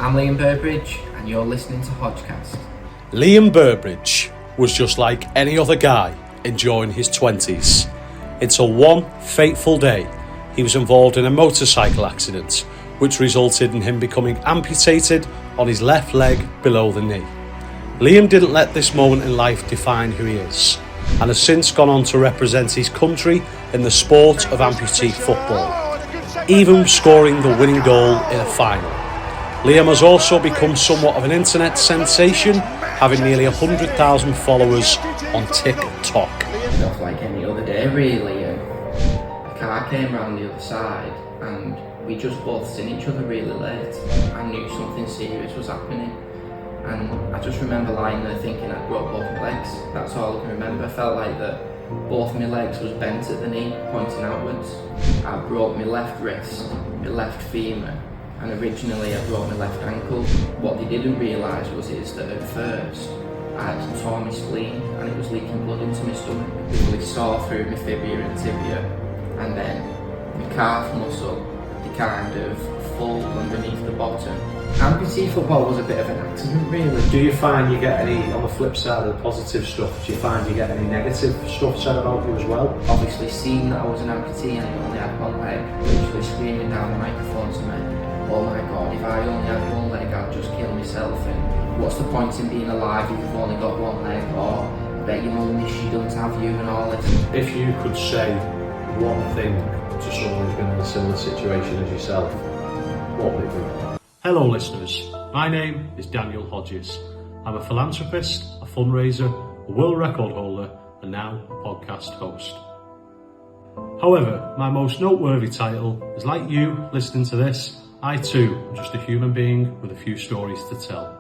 I'm Liam Burbridge and you're listening to HodgeCast. Liam Burbridge was just like any other guy enjoying his 20s until one fateful day he was involved in a motorcycle accident which resulted in him becoming amputated on his left leg below the knee. Liam didn't let this moment in life define who he is and has since gone on to represent his country in the sport of amputee football, even scoring the winning goal in a final. Liam has also become somewhat of an internet sensation, having nearly 100,000 followers on TikTok. Not like any other day really. A car came round the other side and we just both seen each other really late. I knew something serious was happening and I just remember lying there thinking I'd broke both my legs. That's all I can remember. I felt like that both my legs was bent at the knee, pointing outwards. I broke my left wrist, my left femur, and originally I broke my left ankle. What they didn't realise was that at first I had torn my spleen and it was leaking blood into my stomach. It really saw through my fibula and tibia, and then my calf muscle, they kind of fold underneath the bottom. Amputee football was a bit of an accident really. Do you find you get any, on the flip side of the positive stuff, do you find you get any negative stuff said about you as well? Obviously seeing that I was an amputee and I only had one leg, literally screaming down the microphone to me, oh my god, if I only had one leg I'd just kill myself, and what's the point in being alive if you've only got one leg, or I bet your mum wish she doesn't have you and all this. If you could say one thing to someone who's been in a similar situation as yourself, what would it be? Hello listeners, my name is Daniel Hodges. I'm a philanthropist, a fundraiser, a world record holder and now a podcast host. However, my most noteworthy title is, like you listening to this, I too am just a human being with a few stories to tell.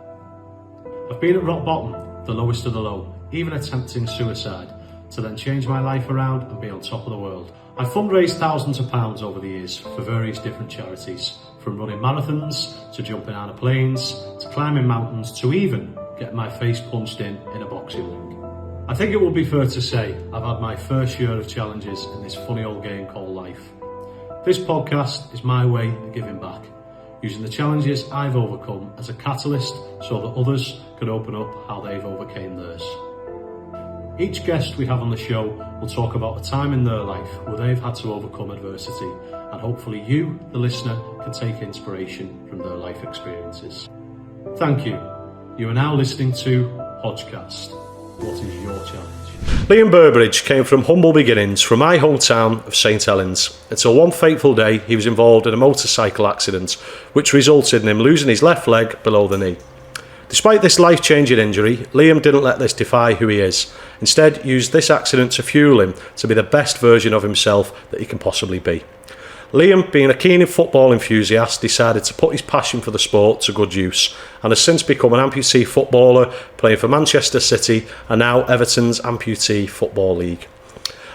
I've been at rock bottom, the lowest of the low, even attempting suicide, to then change my life around and be on top of the world. I've fundraised thousands of pounds over the years for various different charities, from running marathons, to jumping out of planes, to climbing mountains, to even getting my face punched in a boxing ring. I think it would be fair to say I've had my fair share of challenges in this funny old game called life. This podcast is my way of giving back, using the challenges I've overcome as a catalyst so that others can open up how they've overcame theirs. Each guest we have on the show will talk about a time in their life where they've had to overcome adversity, and hopefully you, the listener, can take inspiration from their life experiences. Thank you. You are now listening to HodgeCast. What is your challenge? Liam Burbridge came from humble beginnings from my hometown of St Helens until one fateful day he was involved in a motorcycle accident which resulted in him losing his left leg below the knee. Despite this life-changing injury, Liam didn't let this define who he is. Instead, used this accident to fuel him to be the best version of himself that he can possibly be. Liam, being a keen football enthusiast, decided to put his passion for the sport to good use and has since become an amputee footballer, playing for Manchester City and now Everton's Amputee Football League.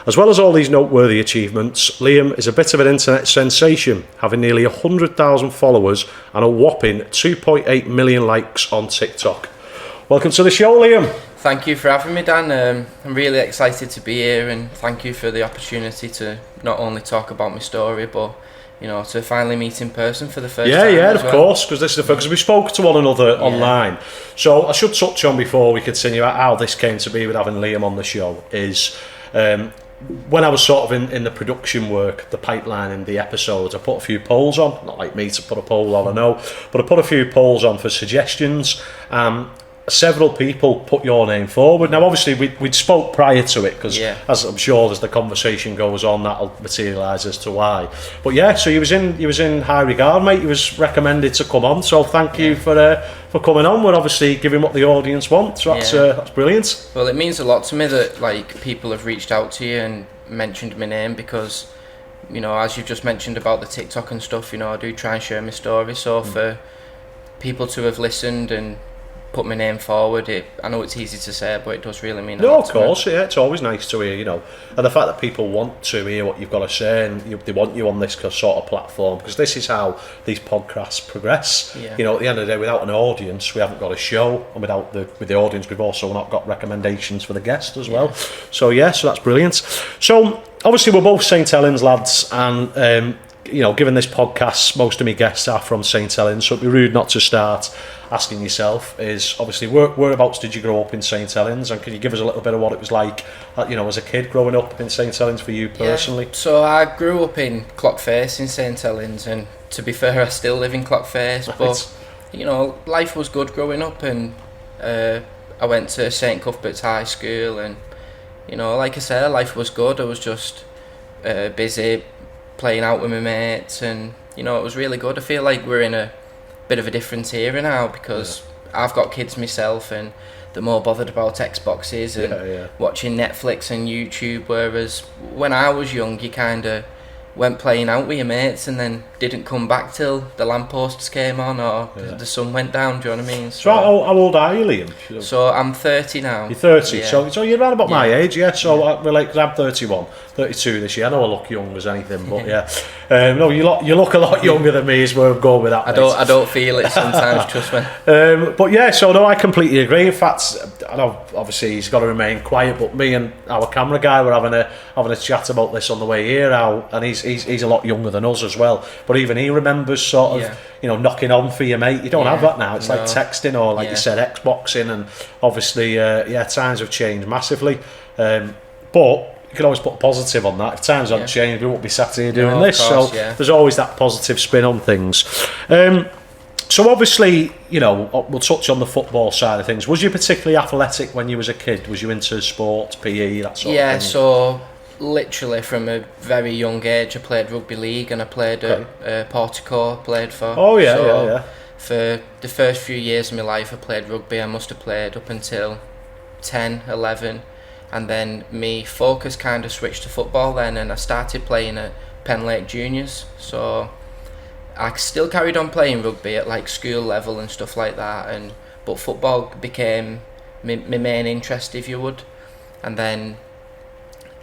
As well as all these noteworthy achievements, Liam is a bit of an internet sensation, having nearly 100,000 followers and a whopping 2.8 million likes on TikTok. Welcome to the show, Liam. Thank you for having me, Dan. I'm really excited to be here, and thank you for the opportunity to not only talk about my story, but to finally meet in person for the first time. Yeah, of course, because this is the first. Because we spoke to one another online. So I should touch on before we continue how this came to be with having Liam on the show is. When I was sort of in the production work, the pipeline in the episodes, I put a few polls on, not like me to put a poll on, I know, but I put a few polls on for suggestions. Several people put your name forward. Now obviously we'd spoke prior to it because as I'm sure as the conversation goes on that'll materialise as to why. But so you was in high regard, mate. You was recommended to come on, so thank you for coming on. We're obviously giving what the audience wants, so that's brilliant. Well, it means a lot to me that people have reached out to you and mentioned my name because as you've just mentioned about the TikTok and stuff, I do try and share my story, so for people to have listened and put my name forward, I know it's easy to say, but it does really mean a lot. No, of course, it's always nice to hear, and the fact that people want to hear what you've got to say and they want you on this sort of platform, because this is how these podcasts progress. At the end of the day, without an audience, we haven't got a show, and with the audience, we've also not got recommendations for the guest as well. So so that's brilliant. So obviously we're both St Helens lads, and given this podcast, most of my guests are from St Helens, so it'd be rude not to start asking yourself is obviously whereabouts did you grow up in St Helens, and can you give us a little bit of what it was like, as a kid growing up in St Helens for you personally? So I grew up in Clockface in St Helens, and to be fair, I still live in Clockface, but life was good growing up, and I went to St Cuthbert's High School, and like I said, life was good. I was just busy playing out with my mates, and it was really good. I feel like we're in a bit of a different era now because I've got kids myself, and they're more bothered about Xboxes and watching Netflix and YouTube, whereas when I was young, you kind of went playing out with your mates and then didn't come back till the lampposts came on or the sun went down. Do you know what I mean? So how old are you, Liam? So I'm 30 now. You're 30, so you're around about my age, so I relate, because I'm 31, 32 this year. I know I look young as anything, but no, you look a lot younger than me is where I'm going with that. I don't feel it sometimes, trust me. But so no, I completely agree. In fact, I know obviously he's got to remain quiet, but me and our camera guy were having a chat about this on the way here, and he's a lot younger than us as well, but even he remembers sort of knocking on for your mate. You don't have that now. It's like texting or, like you said, Xboxing, and obviously times have changed massively, but you can always put a positive on that. If times haven't changed, we won't be sat here doing this. Course, so there's always that positive spin on things. So obviously, we'll touch on the football side of things. Was you particularly athletic when you was a kid? Was you into sport, PE, that sort of thing? Yeah, so literally from a very young age I played rugby league, and I played at Portico, played for. For the first few years of my life I played rugby. I must have played up until 10, 11, and then my focus kind of switched to football then, and I started playing at Penlake Juniors. So I still carried on playing rugby at like school level and stuff like that, but football became my main interest, if you would. And then,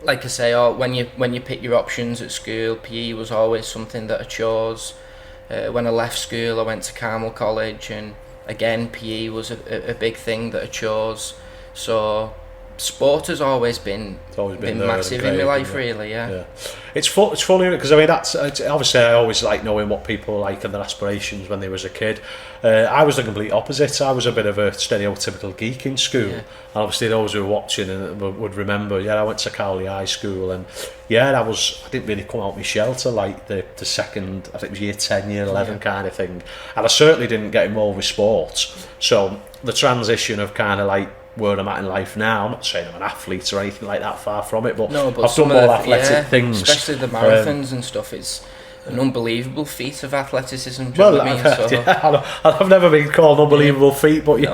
like I say, when you pick your options at school, PE was always something that I chose. When I left school, I went to Carmel College, and again PE was a big thing that I chose. So sport has always been massive in my life, really. Yeah. It's funny because I mean obviously I always like knowing what people like and their aspirations when they was a kid. I was the complete opposite. I was a bit of a stereotypical geek in school, and obviously those who were watching and would remember. I went to Cowley High School, and I didn't really come out my shell till like the second, I think it was year 10, year 11 kind of thing, and I certainly didn't get involved with sports. So the transition of kind of like where I'm at in life now, I'm not saying I'm an athlete or anything like that, far from it, but I've done more athletic things, especially the marathons and stuff. It's an unbelievable feat of athleticism. I've never been called an unbelievable feat, but you're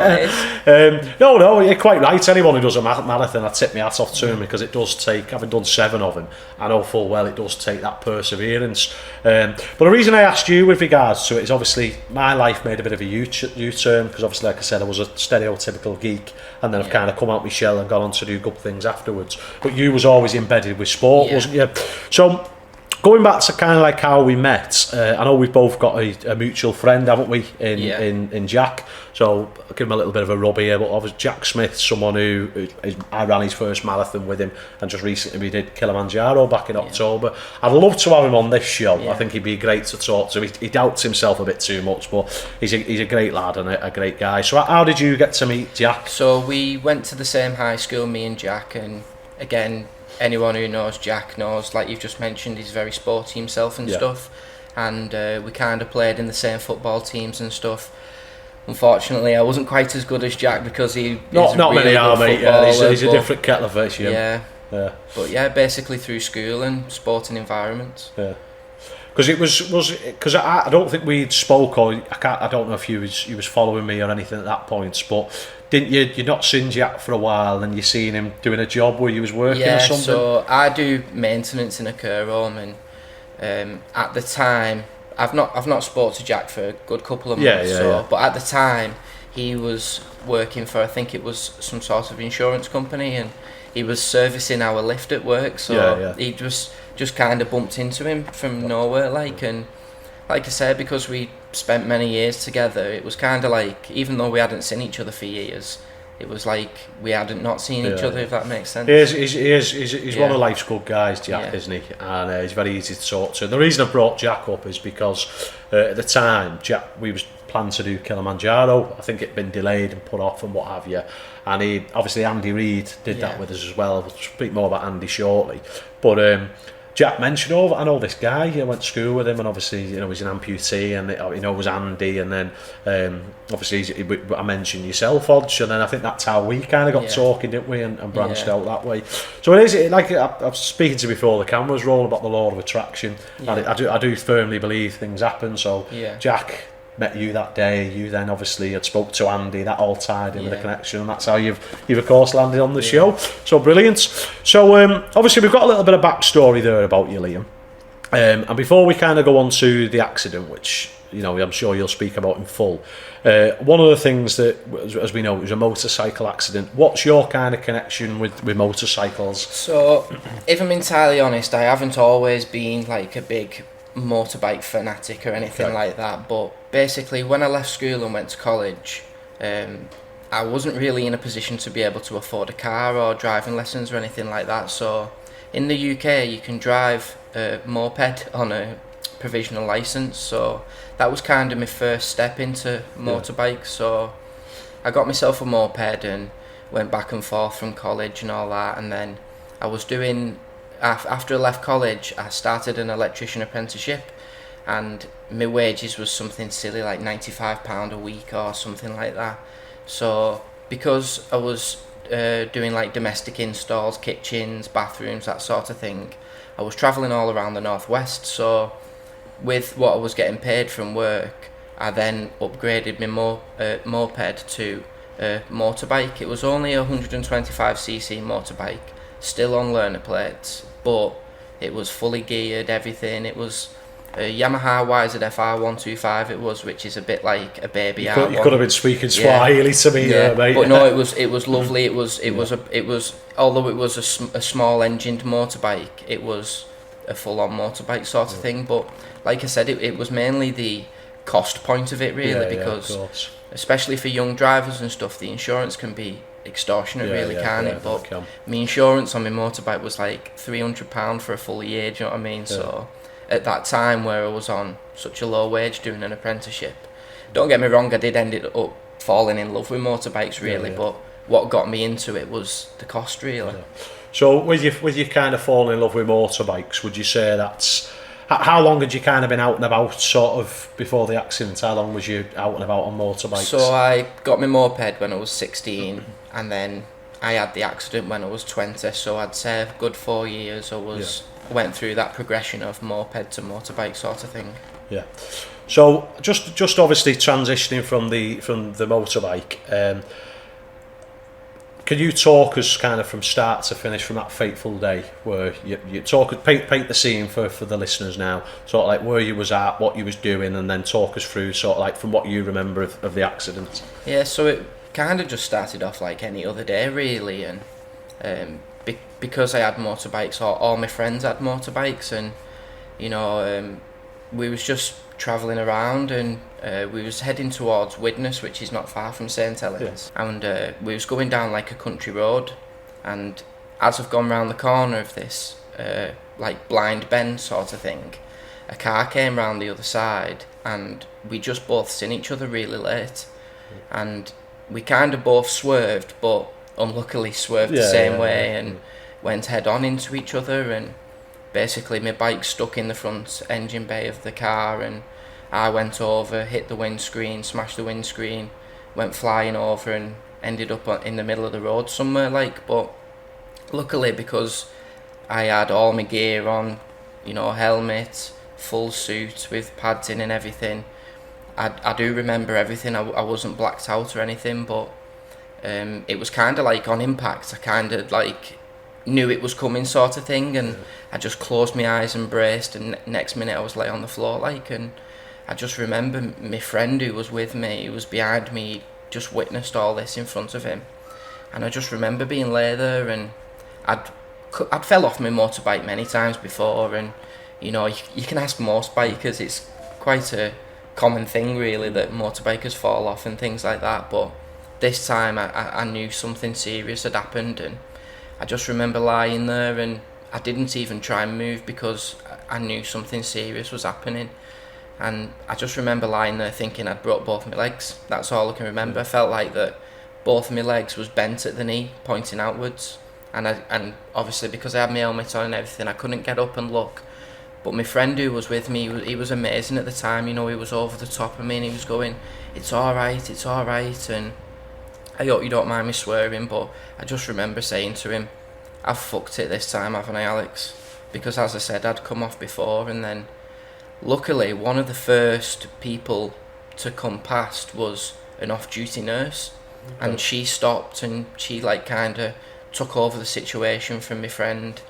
quite right. Anyone who does a marathon, I tip my hat off to him, because it does take, having done 7 of them, I know full well it does take that perseverance. But the reason I asked you with regards to it is obviously my life made a bit of a U-turn, because obviously, like I said, I was a stereotypical geek, and then I've kind of come out my shell and gone on to do good things afterwards. But you was always embedded with sport, wasn't you? So going back to kind of like how we met, I know we've both got a mutual friend, haven't we, in Jack? So I'll give him a little bit of a rub here, but obviously Jack Smith, someone I ran his first marathon with him, and just recently we did Kilimanjaro back in October. I'd love to have him on this show. I think he'd be great to talk to. He doubts himself a bit too much, but he's a great lad and a great guy. So how did you get to meet Jack? So we went to the same high school, me and Jack, and again, anyone who knows Jack knows, like you've just mentioned, he's very sporty himself and stuff, and we kind of played in the same football teams and stuff. Unfortunately, I wasn't quite as good as Jack, because not many are, mate. He's a different kettle of fish. But basically through school and sporting environments. Because I don't think we'd spoke, or I don't know if you was following me or anything at that point, but didn't you? You'd not seen Jack for a while, and you seen him doing a job where you was working or something. So I do maintenance in a care home, and at the time, I've not spoke to Jack for a good couple of months. But at the time, he was working for, I think it was some sort of insurance company, and he was servicing our lift at work. So he just kind of bumped into him from nowhere, and like I said, because we spent many years together, it was kind of like, even though we hadn't seen each other for years, it was like we hadn't not seen each other, if that makes sense. He's one of life's good guys, Jack, isn't he? And he's very easy to talk to. And the reason I brought Jack up is because at the time, we was planned to do Kilimanjaro. I think it'd been delayed and put off and what have you. And obviously Andy Reid did that with us as well. We'll speak more about Andy shortly. But Jack mentioned, I know this guy, I went to school with him, and obviously, he's an amputee, and it was Andy, and then obviously I mentioned yourself, Hodge, and then I think that's how we kind of got talking, didn't we, and branched out that way. So it is, like I was speaking to before the cameras roll about the law of attraction, and I do firmly believe things happen. So Jack met you that day, you then obviously had spoke to Andy, that all tied in with the connection, and that's how you've of course landed on the show. So brilliant. So obviously we've got a little bit of backstory there about you, Liam, and before we kind of go on to the accident, which I'm sure you'll speak about in full, one of the things that, as we know, it was a motorcycle accident. What's your kind of connection with motorcycles? So if I'm entirely honest, I haven't always been like a big motorbike fanatic or anything like that, but basically when I left school and went to college, I wasn't really in a position to be able to afford a car or driving lessons or anything like that. So in the UK you can drive a moped on a provisional license, so that was kind of my first step into motorbikes. So I got myself a moped and went back and forth from college and all that, and then I was doing, after I left college, I started an electrician apprenticeship, and my wages was something silly like £95 a week or something like that. So because I was doing like domestic installs, kitchens, bathrooms, that sort of thing, I was travelling all around the northwest. So with what I was getting paid from work, I then upgraded my moped to a motorbike. It was only a 125cc motorbike, still on learner plates, but it was fully geared, everything. It was a Yamaha YZF-R 125 it was, which is a bit like a baby R1. You could have been speaking Swahili to me there, mate. But no, it was lovely. It was although it was a small engined motorbike, it was a full on motorbike sort of thing. But like I said, it was mainly the cost point of it really, because especially for young drivers and stuff, the insurance can be extortionate, can't it? But my insurance on my motorbike was like £300 for a full year, do you know what I mean? So at that time where I was on such a low wage doing an apprenticeship, don't get me wrong, I did end up falling in love with motorbikes really, but what got me into it was the cost really. So with you kind of falling in love with motorbikes, would you say that's, how long had you kind of been out and about sort of before the accident? How long was you out and about on motorbikes? So I got my moped when I was 16, and then I had the accident when I was 20, so I'd say a good 4 years I went through that progression of moped to motorbike sort of thing. Yeah. So just obviously transitioning from the motorbike, can you talk us kind of from start to finish from that fateful day where you paint the scene for the listeners now, sort of like where you was at, what you was doing, and then talk us through sort of like from what you remember of the accident. Yeah, so it kind of just started off like any other day really, and because I had motorbikes, all my friends had motorbikes, and we was just travelling around, and we was heading towards Widnes, which is not far from St Helens, and we was going down like a country road, and as I've gone round the corner of this like blind bend sort of thing, a car came round the other side, and we just both seen each other really late, and we kind of both swerved, but unluckily swerved the same way and went head on into each other, and basically my bike stuck in the front engine bay of the car, and I went over, hit the windscreen, smashed the windscreen, went flying over and ended up in the middle of the road somewhere like. But luckily, because I had all my gear on, helmet, full suit with pads in and everything, I do remember everything. I wasn't blacked out or anything, but it was kind of like on impact, I kind of like knew it was coming sort of thing, and I just closed my eyes and braced, and next minute I was lay on the floor like, and I just remember my friend who was with me, who was behind me, just witnessed all this in front of him, and I just remember being lay there, and I'd fell off my motorbike many times before, and you can ask most bikers, it's quite a common thing really that motorbikers fall off and things like that, but this time I knew something serious had happened, and I just remember lying there, and I didn't even try and move because I knew something serious was happening. And I just remember lying there thinking I'd broke both my legs. That's all I can remember. I felt like that both of my legs was bent at the knee, pointing outwards. And obviously because I had my helmet on and everything, I couldn't get up and look. But my friend who was with me, he was amazing at the time. You know, he was over the top of me and he was going, it's all right. And I hope you don't mind me swearing, but I just remember saying to him, I've fucked it this time, haven't I, Alex? Because as I said, I'd come off before, and then luckily one of the first people to come past was an off-duty nurse. Okay. And she stopped and she like kind of took over the situation from my friend.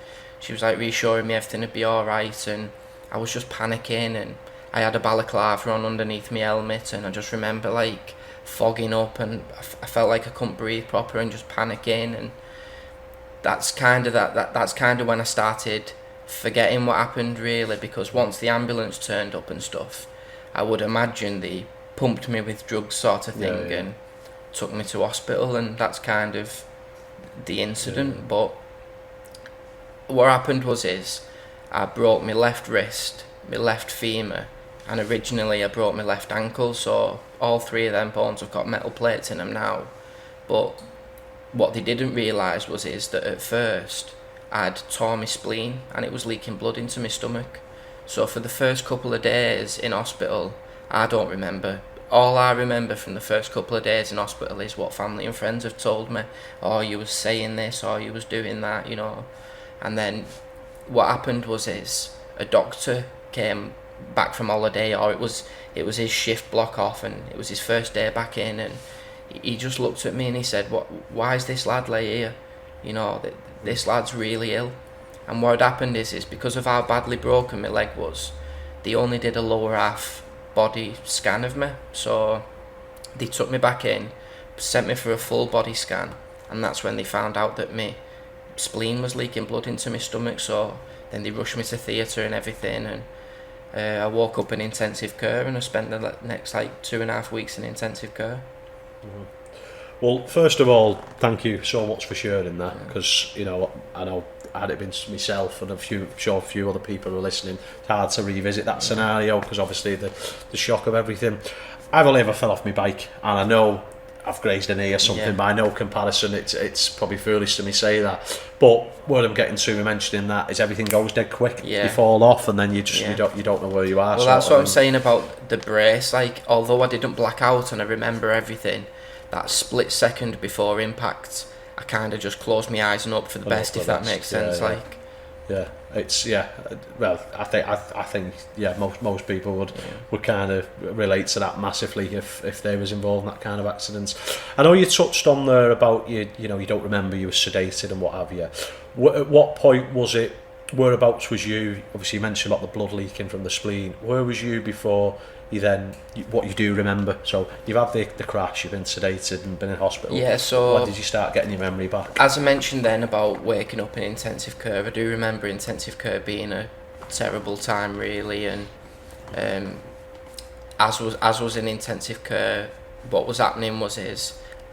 She was like reassuring me everything would be alright, and I was just panicking, and I had a balaclava on underneath my helmet, and I just remember like fogging up, and I felt like I couldn't breathe proper and just panicking. And that's kind of that's kind of when I started forgetting what happened, really, because once the ambulance turned up and stuff, I would imagine they pumped me with drugs sort of thing, and took me to hospital, and that's kind of the incident. But what happened was I broke my left wrist, my left femur, and originally I broke my left ankle, so all three of them bones have got metal plates in them now. But what they didn't realise was that at first I'd tore my spleen and it was leaking blood into my stomach. So for the first couple of days in hospital, I don't remember. All I remember from the first couple of days in hospital is what family and friends have told me. Oh, you was saying this, or you was doing that, you know. And then what happened was a doctor came back from holiday, or it was his shift block off, and it was his first day back in, and he just looked at me and he said, why is this lad lay here? You know, this lad's really ill. And what had happened is because of how badly broken my leg was, they only did a lower half body scan of me. So they took me back in, sent me for a full body scan, and that's when they found out that my spleen was leaking blood into my stomach. So then they rushed me to theatre and everything, and I woke up in intensive care, and I spent the next like 2.5 weeks in intensive care. Mm-hmm. Well, first of all, thank you so much for sharing that, because you know, I know had it been myself and a few other people who are listening, it's hard to revisit that scenario because obviously the shock of everything. I've only ever fell off my bike, and I know I've grazed a knee or something, by no comparison. It's probably foolish to me say that, but what I'm getting to mentioning that is everything goes dead quick. You fall off and then you don't know where you are. Well, that's what I'm saying about the brace. Like, although I didn't black out and I remember everything, that split second before impact, I kind of just closed my eyes and hoped for the best, if that makes sense. Well, I think most people would kind of relate to that massively if they was involved in that kind of accidents. I know you touched on there about you don't remember you were sedated and what have you. At what point was it? Whereabouts was you? Obviously, you mentioned about the blood leaking from the spleen. Where was you before what you do remember? So you've had the crash, you've been sedated and been in hospital. Yeah, so when did you start getting your memory back? As I mentioned then about waking up in intensive care, I do remember intensive care being a terrible time, really, and as was in intensive care, what was happening was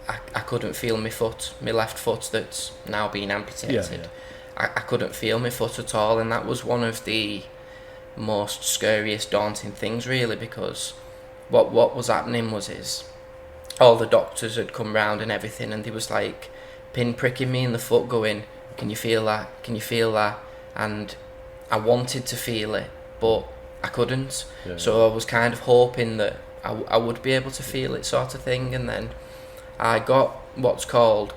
I couldn't feel my left foot that's now been amputated. I couldn't feel my foot at all, and that was one of the most scariest, daunting things, really, because what was happening was all the doctors had come round and everything, and they was like pinpricking me in the foot going, can you feel that, and I wanted to feel it but I couldn't. So I was kind of hoping that I would be able to feel it, sort of thing. And then I got what's called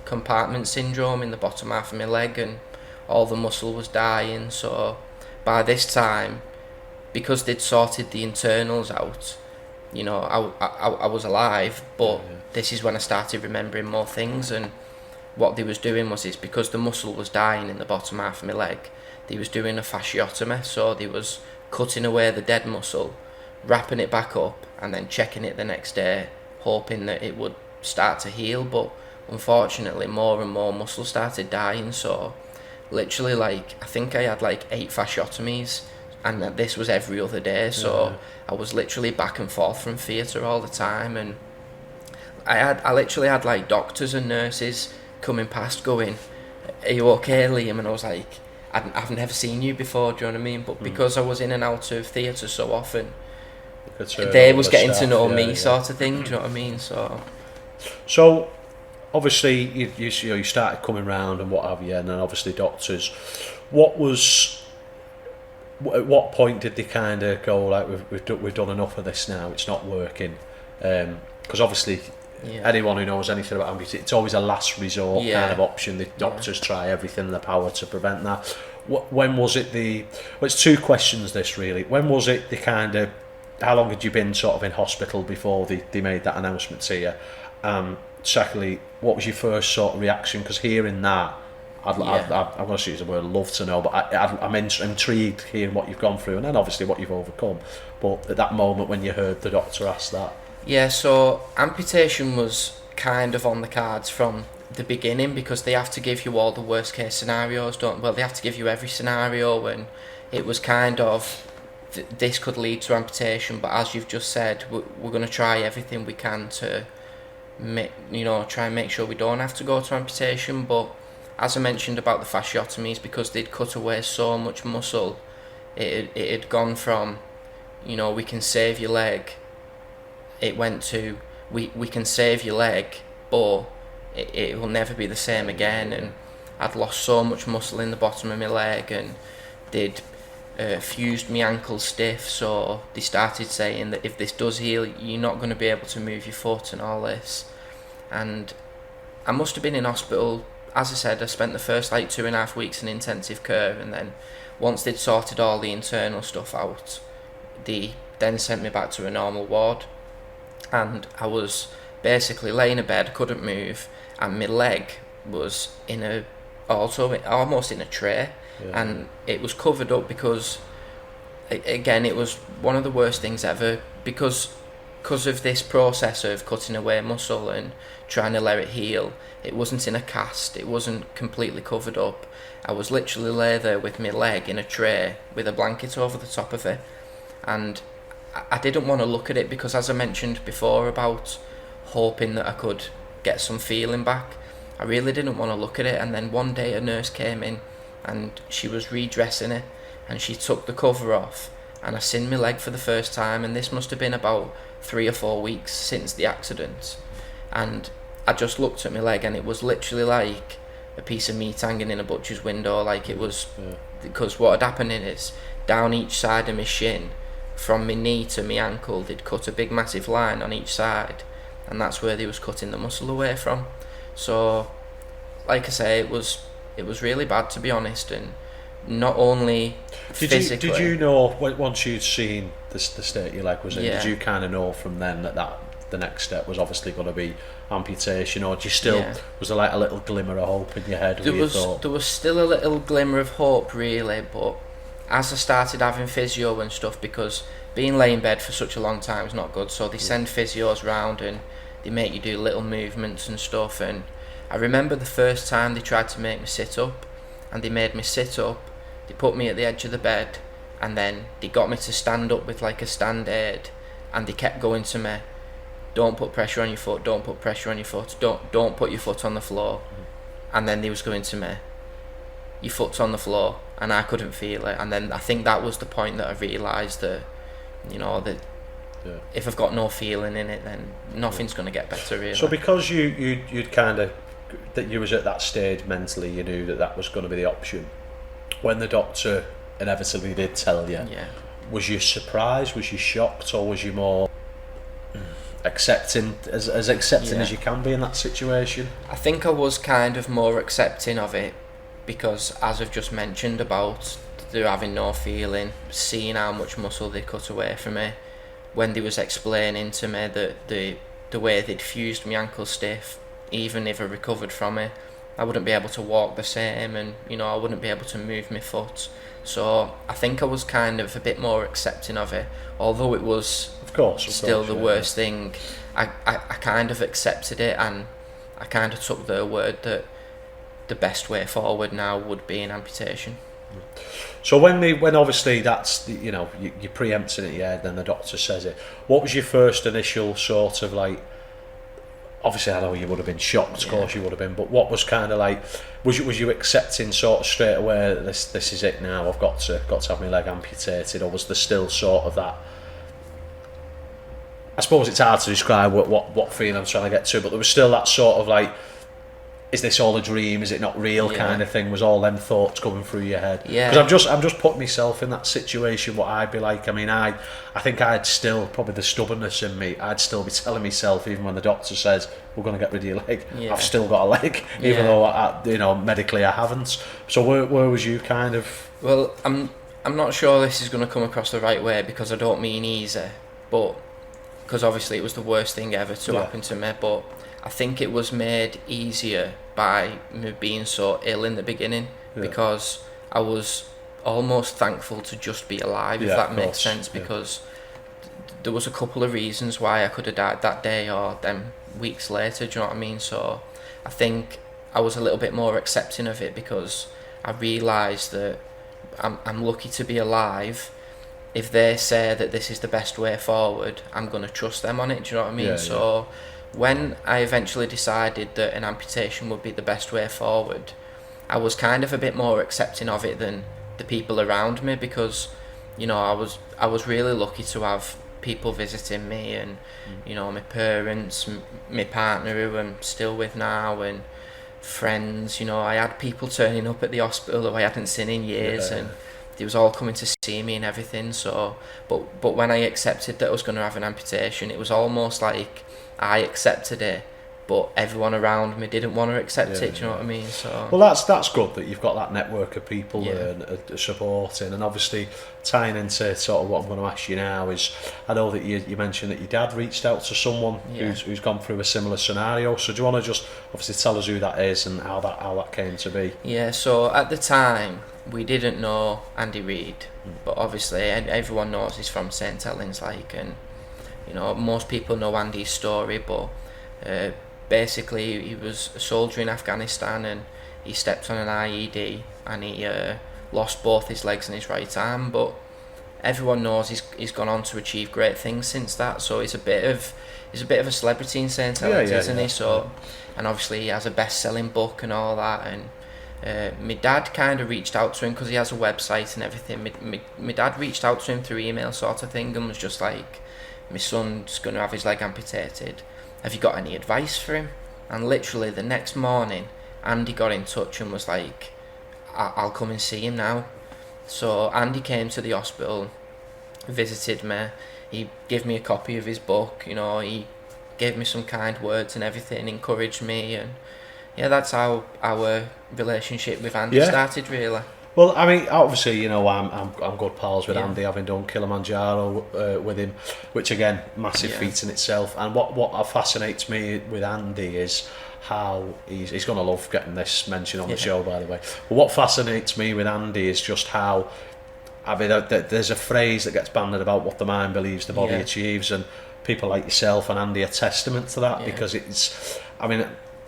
compartment syndrome in the bottom half of my leg, and all the muscle was dying. So by this time, because they'd sorted the internals out, you know, I was alive, but this is when I started remembering more things. And what they was doing was because the muscle was dying in the bottom half of my leg, they was doing a fasciotomy. So they was cutting away the dead muscle, wrapping it back up, and then checking it the next day, hoping that it would start to heal. But unfortunately, more and more muscle started dying. So literally, like, I think I had like 8 fasciotomies, and this was every other day. So I was literally back and forth from theatre all the time. And I literally had like doctors and nurses coming past going, "Are you okay, Liam?" And I was like, I've never seen you before, do you know what I mean? But because I was in and out of theatre so often, they was getting to know me sort of thing, do you know what I mean? So obviously you started coming round and what have you, and then obviously doctors. At what point did they kind of go like, we've done enough of this now, it's not working? Because obviously anyone who knows anything about amputee, it's always a last resort kind of option. The doctors try everything in their power to prevent that. When was it well, it's two questions this really. When was it how long had you been sort of in hospital before they made that announcement to you? Secondly, what was your first sort of reaction? Because hearing that, I'm going to use the word love to know, but I'm intrigued hearing what you've gone through and then obviously what you've overcome. But at that moment when you heard the doctor ask that. Yeah, so amputation was kind of on the cards from the beginning because they have to give you all the worst case scenarios, they have to give you every scenario, and it was kind of this could lead to amputation, but as you've just said, we're going to try everything we can to try and make sure we don't have to go to amputation. But as I mentioned about the fasciotomies, because they'd cut away so much muscle, it had gone from, we can save your leg, it went to, we can save your leg, but it will never be the same again. And I'd lost so much muscle in the bottom of my leg, and they'd fused my ankle stiff, so they started saying that if this does heal, you're not going to be able to move your foot and all this. And I must have been in hospital. As I said, I spent the first 2.5 weeks in intensive care, and then once they'd sorted all the internal stuff out, they then sent me back to a normal ward, and I was basically laying in bed, couldn't move, and my leg was almost in a tray, and it was covered up because, again, it was one of the worst things ever because of this process of cutting away muscle and trying to let it heal. It wasn't in a cast, it wasn't completely covered up. I was literally lay there with my leg in a tray with a blanket over the top of it, and I didn't want to look at it because, as I mentioned before about hoping that I could get some feeling back, I really didn't want to look at it. And then one day a nurse came in and she was redressing it, and she took the cover off, and I seen my leg for the first time, and this must have been about 3 or 4 weeks since the accident, and I just looked at my leg and it was literally like a piece of meat hanging in a butcher's window. Like it was, because what had happened is down each side of my shin, from my knee to my ankle, they'd cut a big massive line on each side, and that's where they was cutting the muscle away from. So like I say, it was really bad, to be honest. And not only physically. Did you know once you'd seen the state your leg was in? Did you kind of know from then that the next step was obviously going to be amputation, or do you still was there like a little glimmer of hope in your head? There was still a little glimmer of hope, really, but as I started having physio and stuff, because being lay in bed for such a long time is not good, so they send physios round and they make you do little movements and stuff. And I remember the first time they tried to make me sit up, and they made me sit up, they put me at the edge of the bed, and then they got me to stand up with like a stand aid, and they kept going to me, don't put pressure on your foot, don't put pressure on your foot, don't put your foot on the floor. And then they was going to me, your foot's on the floor, and I couldn't feel it. And then I think that was the point that I realised that, if I've got no feeling in it, then nothing's going to get better, really. So because you'd kind of, that you was at that stage mentally, you knew that was going to be the option. When the doctor inevitably did tell you, was you surprised, was you shocked, or was you more accepting, as accepting as you can be in that situation? I think I was kind of more accepting of it, because as I've just mentioned about there having no feeling, seeing how much muscle they cut away from me, when they was explaining to me that the way they'd fused my ankle stiff, even if I recovered from it, I wouldn't be able to walk the same, and I wouldn't be able to move my foot. So I think I was kind of a bit more accepting of it, although it was still the worst thing. I kind of accepted it, and I kind of took their word that the best way forward now would be an amputation. So when obviously that's you're preempting it, then the doctor says it. What was your first initial sort of like? obviously I know you would have been shocked, of course you would have been, but what was kind of like, was you accepting sort of straight away that this is it now, I've got to have my leg amputated, or was there still sort of that, I suppose it's hard to describe what feeling I'm trying to get to, but there was still that sort of like, is this all a dream, is it not real kind of thing, was all them thoughts going through your head? Because I'm just putting myself in that situation, what I'd be like. I mean, I think I'd still, probably the stubbornness in me, I'd still be telling myself, even when the doctor says we're going to get rid of your leg, I've still got a leg, even though medically I haven't. So where was you kind of? Well, I'm not sure this is going to come across the right way, because I don't mean easy, but because obviously it was the worst thing ever to happen to me, but I think it was made easier by me being so ill in the beginning, because I was almost thankful to just be alive, if that makes sense, because there was a couple of reasons why I could have died that day or them weeks later, do you know what I mean? So I think I was a little bit more accepting of it, because I realised that I'm lucky to be alive. If they say that this is the best way forward, I'm going to trust them on it, do you know what I mean? When I eventually decided that an amputation would be the best way forward, I was kind of a bit more accepting of it than the people around me, because I was really lucky to have people visiting me, and my parents, my partner who I'm still with now, and friends. I had people turning up at the hospital who I hadn't seen in years, and they was all coming to see me and everything. So but when I accepted that I was going to have an amputation, it was almost like I accepted it, but everyone around me didn't want to accept it, do you know what I mean? So well, that's good that you've got that network of people and supporting, and obviously tying into sort of what I'm going to ask you now is, I know that you mentioned that your dad reached out to someone who's gone through a similar scenario, so do you want to just obviously tell us who that is and how that came to be? Yeah, so at the time we didn't know Andy Reid, but obviously everyone knows he's from St Helens, and most people know Andy's story, but basically he was a soldier in Afghanistan, and he stepped on an IED and he lost both his legs and his right arm, but everyone knows he's gone on to achieve great things since that, so he's a bit of a celebrity in St Helens, isn't he? So, and obviously he has a best-selling book and all that, and my dad kind of reached out to him because he has a website and everything. My dad reached out to him through email sort of thing, and was just like, my son's going to have his leg amputated, have you got any advice for him? And literally the next morning Andy got in touch and was like, I'll come and see him now. So Andy came to the hospital, visited me, he gave me a copy of his book, he gave me some kind words and everything, encouraged me, and that's how our relationship with Andy started, really. Well, I mean, obviously, I'm good pals with Andy, having done Kilimanjaro with him, which again, massive feat in itself. And what fascinates me with Andy is how he's going to love getting this mention on the show, by the way. But what fascinates me with Andy is just how, I mean, there's a phrase that gets bandied about, what the mind believes, the body achieves, and people like yourself and Andy are testament to that, because it's, I mean,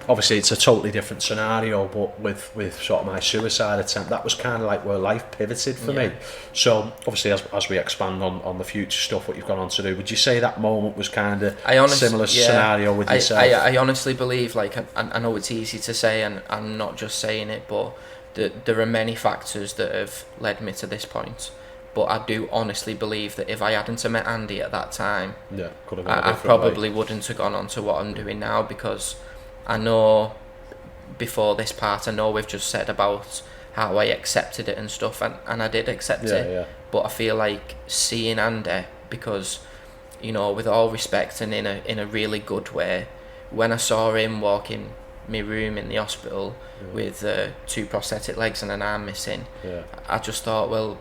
obviously it's a totally different scenario, but with sort of my suicide attempt, that was kind of like where life pivoted for me. So obviously as we expand on the future stuff, what you've gone on to do, would you say that moment was kind of a similar scenario with yourself? I honestly believe, I know it's easy to say, and I'm not just saying it, but there are many factors that have led me to this point. But I do honestly believe that if I hadn't have met Andy at that time, I probably wouldn't have gone on to what I'm doing now, because I know before this part, I know we've just said about how I accepted it and stuff, and I did accept it. But I feel like seeing Andy, because, with all respect and in a really good way, when I saw him walk in my room in the hospital with 2 prosthetic legs and an arm missing, I just thought, well,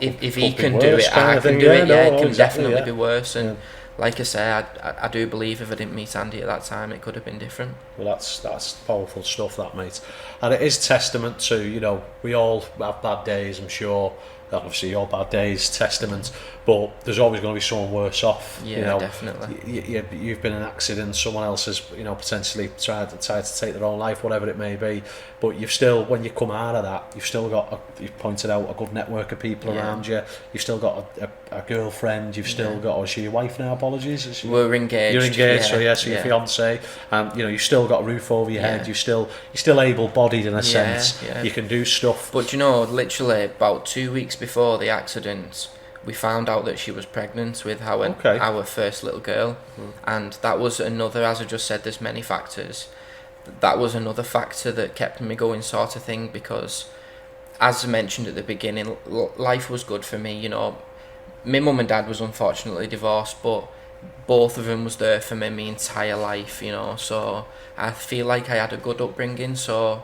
if he can do it, I can do it. It can definitely be worse. And like I say, I do believe if I didn't meet Andy at that time, it could have been different. Well, that's powerful stuff, that, mate. And it is testament to, we all have bad days, I'm sure, obviously your bad days, testament, but there's always going to be someone worse off. Yeah, you know, definitely. You've been in an accident, someone else has, potentially tried to take their own life, whatever it may be, but you've still, when you come out of that, you've still got, you've pointed out, a good network of people around you, you've still got a girlfriend, you've still got, or is she your wife now, apologies? We're engaged. You're engaged, so your fiance, and you've still got a roof over your head, you're still able-bodied in a sense, you can do stuff. But literally about 2 weeks before the accident, we found out that she was pregnant with our first little girl, and that was another, as I just said, there's many factors, that was another factor that kept me going, sort of thing, because as I mentioned at the beginning, life was good for me. My mum and dad was unfortunately divorced, but both of them was there for me my entire life, so I feel like I had a good upbringing. So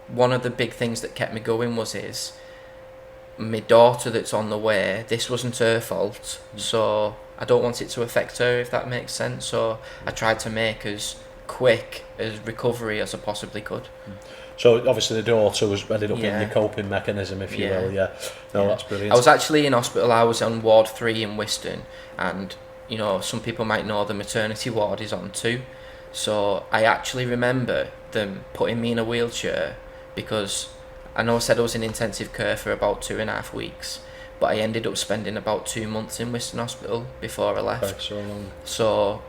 one of the big things that kept me going was my daughter that's on the way. This wasn't her fault, so I don't want it to affect her, if that makes sense. So I tried to make as quick as recovery as I possibly could. So obviously the daughter ended up being your coping mechanism, if you will. That's brilliant. I was actually in hospital. I was on ward 3 in Wiston, and some people might know the maternity ward is on 2. So I actually remember them putting me in a wheelchair, because I know I said I was in intensive care for about 2.5 weeks, but I ended up spending about 2 months in Wiston Hospital before I left. Okay, so long. So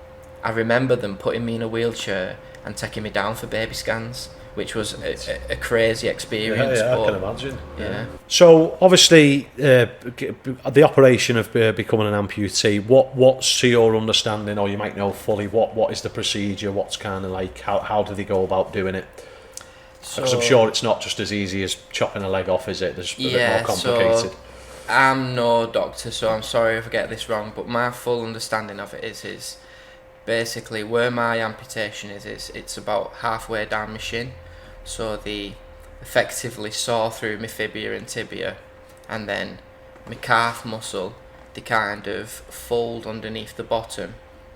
I remember them putting me in a wheelchair and taking me down for baby scans, which was a crazy experience. I can imagine. Yeah. So obviously, the operation of becoming an amputee, what's to your understanding, or you might know fully, what is the procedure? What's kind of like, how do they go about doing it? Because I'm sure it's not just as easy as chopping a leg off, is it? There's a bit more complicated. So I'm no doctor, so I'm sorry if I get this wrong, but my full understanding of it is basically where my amputation is it's about halfway down my shin. So they effectively saw through my fibula and tibia, and then my calf muscle, they kind of fold underneath the bottom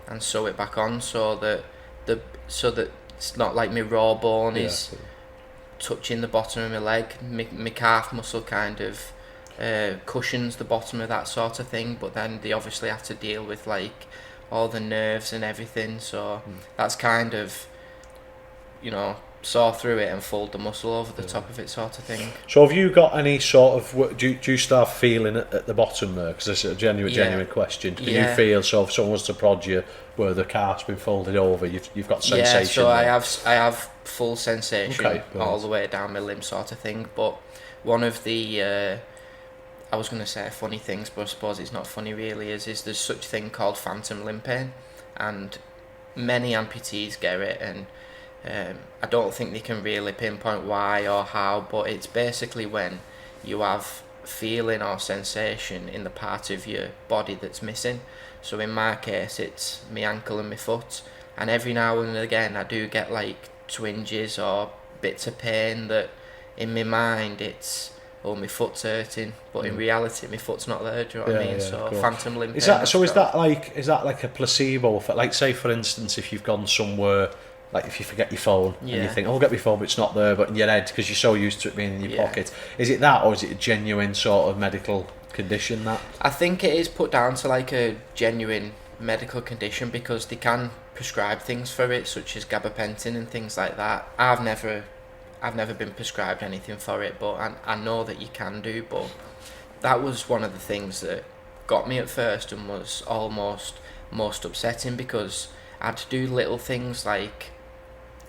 and sew it back on, so that it's not like my raw bone is touching the bottom of my leg. My calf muscle kind of cushions the bottom of that sort of thing, but then they obviously have to deal with like all the nerves and everything, so that's kind of saw through it and fold the muscle over the top of it, sort of thing. So have you got any sort of, do you start feeling at the bottom there? Because it's a genuine question. Can you feel, so if someone was to prod you where the calf's been folded over, you've got sensation? Yeah, so I have full sensation all the way down my limb, sort of thing. But one of the I was going to say funny things, but I suppose it's not funny really, is there's such a thing called phantom limb pain, and many amputees get it, and I don't think they can really pinpoint why or how, but it's basically when you have feeling or sensation in the part of your body that's missing. So in my case, it's my ankle and my foot, and every now and again I do get like twinges or bits of pain that in my mind it's, oh, my foot's hurting, but in reality my foot's not there, do you know what I mean? So phantom limb pain. Is that like a placebo effect? Like, say for instance, if you've gone somewhere, like if you forget your phone and you think, oh, I'll get my phone, but it's not there, but in your head, because you're so used to it being in your pocket, is it that, or is it a genuine sort of medical condition that? I think it is put down to like a genuine medical condition, because they can prescribe things for it, such as gabapentin and things like that. I've never been prescribed anything for it, but I know that you can do. But that was one of the things that got me at first and was almost most upsetting, because I'd do little things like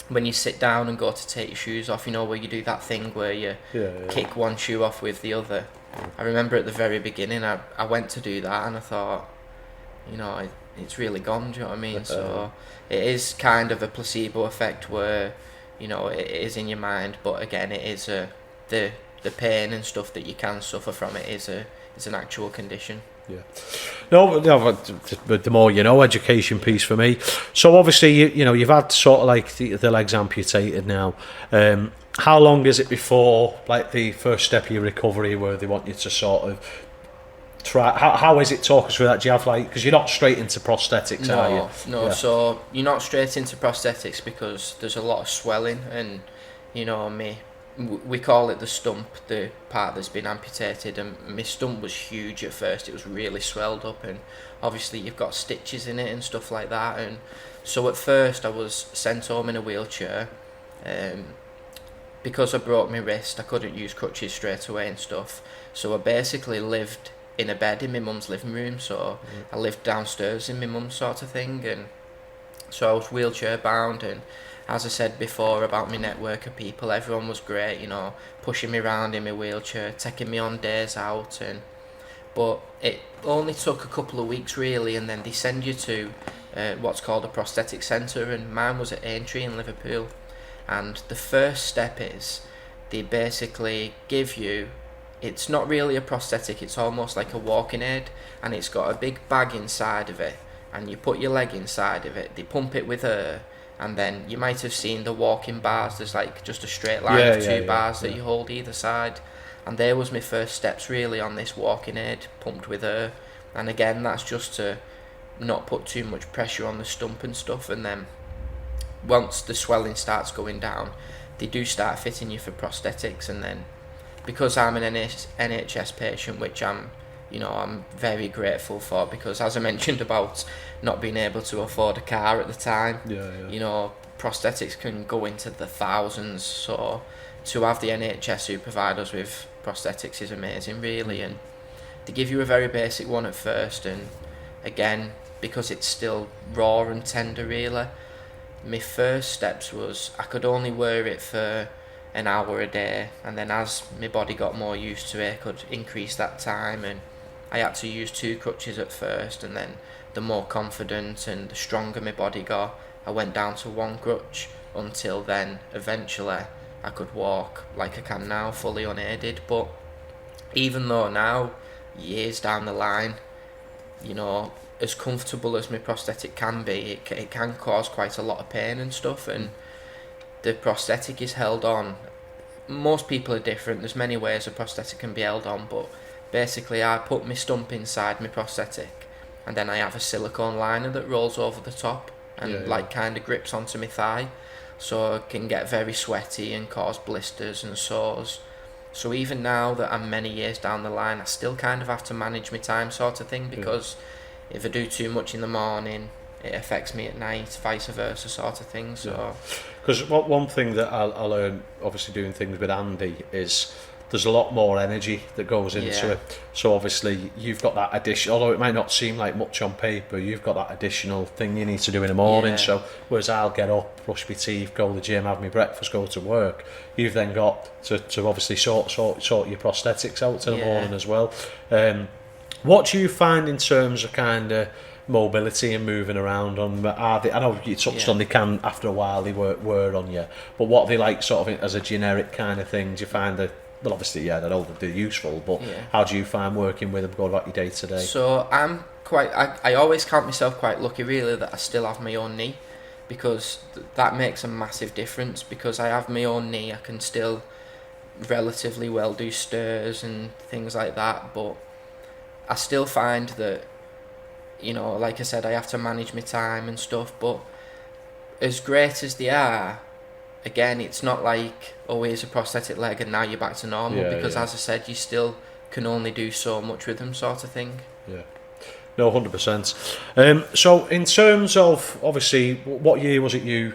when you sit down and go to take your shoes off, where you do that thing where you kick one shoe off with the other. I remember at the very beginning I went to do that and I thought, it's really gone, do you know what I mean? So it is kind of a placebo effect where it is in your mind, but again, it is the pain and stuff that you can suffer from it is an actual condition. Yeah. No, the more education piece for me. So obviously, you've had sort of like the legs amputated now. How long is it before like the first step of your recovery where they want you to sort of try? How is it? Talk us through that. Do you have because you're not straight into prosthetics, are you? No. Yeah. So you're not straight into prosthetics because there's a lot of swelling, and my we call it the stump, the part that's been amputated, and my stump was huge at first. It was really swelled up, and obviously you've got stitches in it and stuff like that. And so at first I was sent home in a wheelchair. Because I broke my wrist, I couldn't use crutches straight away and stuff. So I basically lived in a bed in my mum's living room. So I lived downstairs in my mum's sort of thing, and so I was wheelchair bound. And as I said before about my network of people, everyone was great, you know, pushing me around in my wheelchair, taking me on days out. But it only took a couple of weeks really, and then they send you to what's called a prosthetic centre, and mine was at Aintree in Liverpool. And the first step is they basically give you, it's not really a prosthetic, it's almost like a walking aid, and it's got a big bag inside of it, and you put your leg inside of it, they pump it with air, and then you might have seen the walking bars, there's like just a straight line of two bars that you hold either side, and there was my first steps really on this walking aid pumped with air. And again, that's just to not put too much pressure on the stump and stuff. And then once the swelling starts going down, they do start fitting you for prosthetics. And then because I'm an NHS patient, which I'm very grateful for, because as I mentioned about not being able to afford a car at the time, prosthetics can go into the thousands. So to have the NHS who provide us with prosthetics is amazing really. And they give you a very basic one at first, and again, because it's still raw and tender really, my first steps was I could only wear it for an hour a day, and then as my body got more used to it, I could increase that time, and I had to use 2 crutches at first, and then the more confident and the stronger my body got, I went down to 1 crutch, until then eventually I could walk like I can now, fully unaided. But even though now, years down the line, as comfortable as my prosthetic can be, it can cause quite a lot of pain and stuff, and the prosthetic is held on. Most people are different, there's many ways a prosthetic can be held on, but basically I put my stump inside my prosthetic, and then I have a silicone liner that rolls over the top and kind of grips onto my thigh, so it can get very sweaty and cause blisters and sores. So even now that I'm many years down the line, I still kind of have to manage my time sort of thing, because if I do too much in the morning, it affects me at night, vice versa sort of thing. So, because one thing that I learned, obviously doing things with Andy, is there's a lot more energy that goes into it. So obviously you've got that addition, although it might not seem like much on paper, you've got that additional thing you need to do in the morning. So whereas I'll get up, brush my teeth, go to the gym, have my breakfast, go to work, you've then got to obviously sort your prosthetics out in the morning as well. What do you find in terms of kind of mobility and moving around on? I know you touched on they can, after a while, they were on you, but what are they like sort of as a generic kind of thing? Do you find that, well obviously they're useful, but how do you find working with them, going about your day to day? So I always count myself quite lucky really that I still have my own knee, because that makes a massive difference. Because I have my own knee, I can still relatively well do stairs and things like that, but I still find that, like I said, I have to manage my time and stuff. But as great as they are, again, it's not like, oh, here's a prosthetic leg and now you're back to normal, because as I said, you still can only do so much with them sort of thing. Yeah. No, 100%. So in terms of, obviously, what year was it you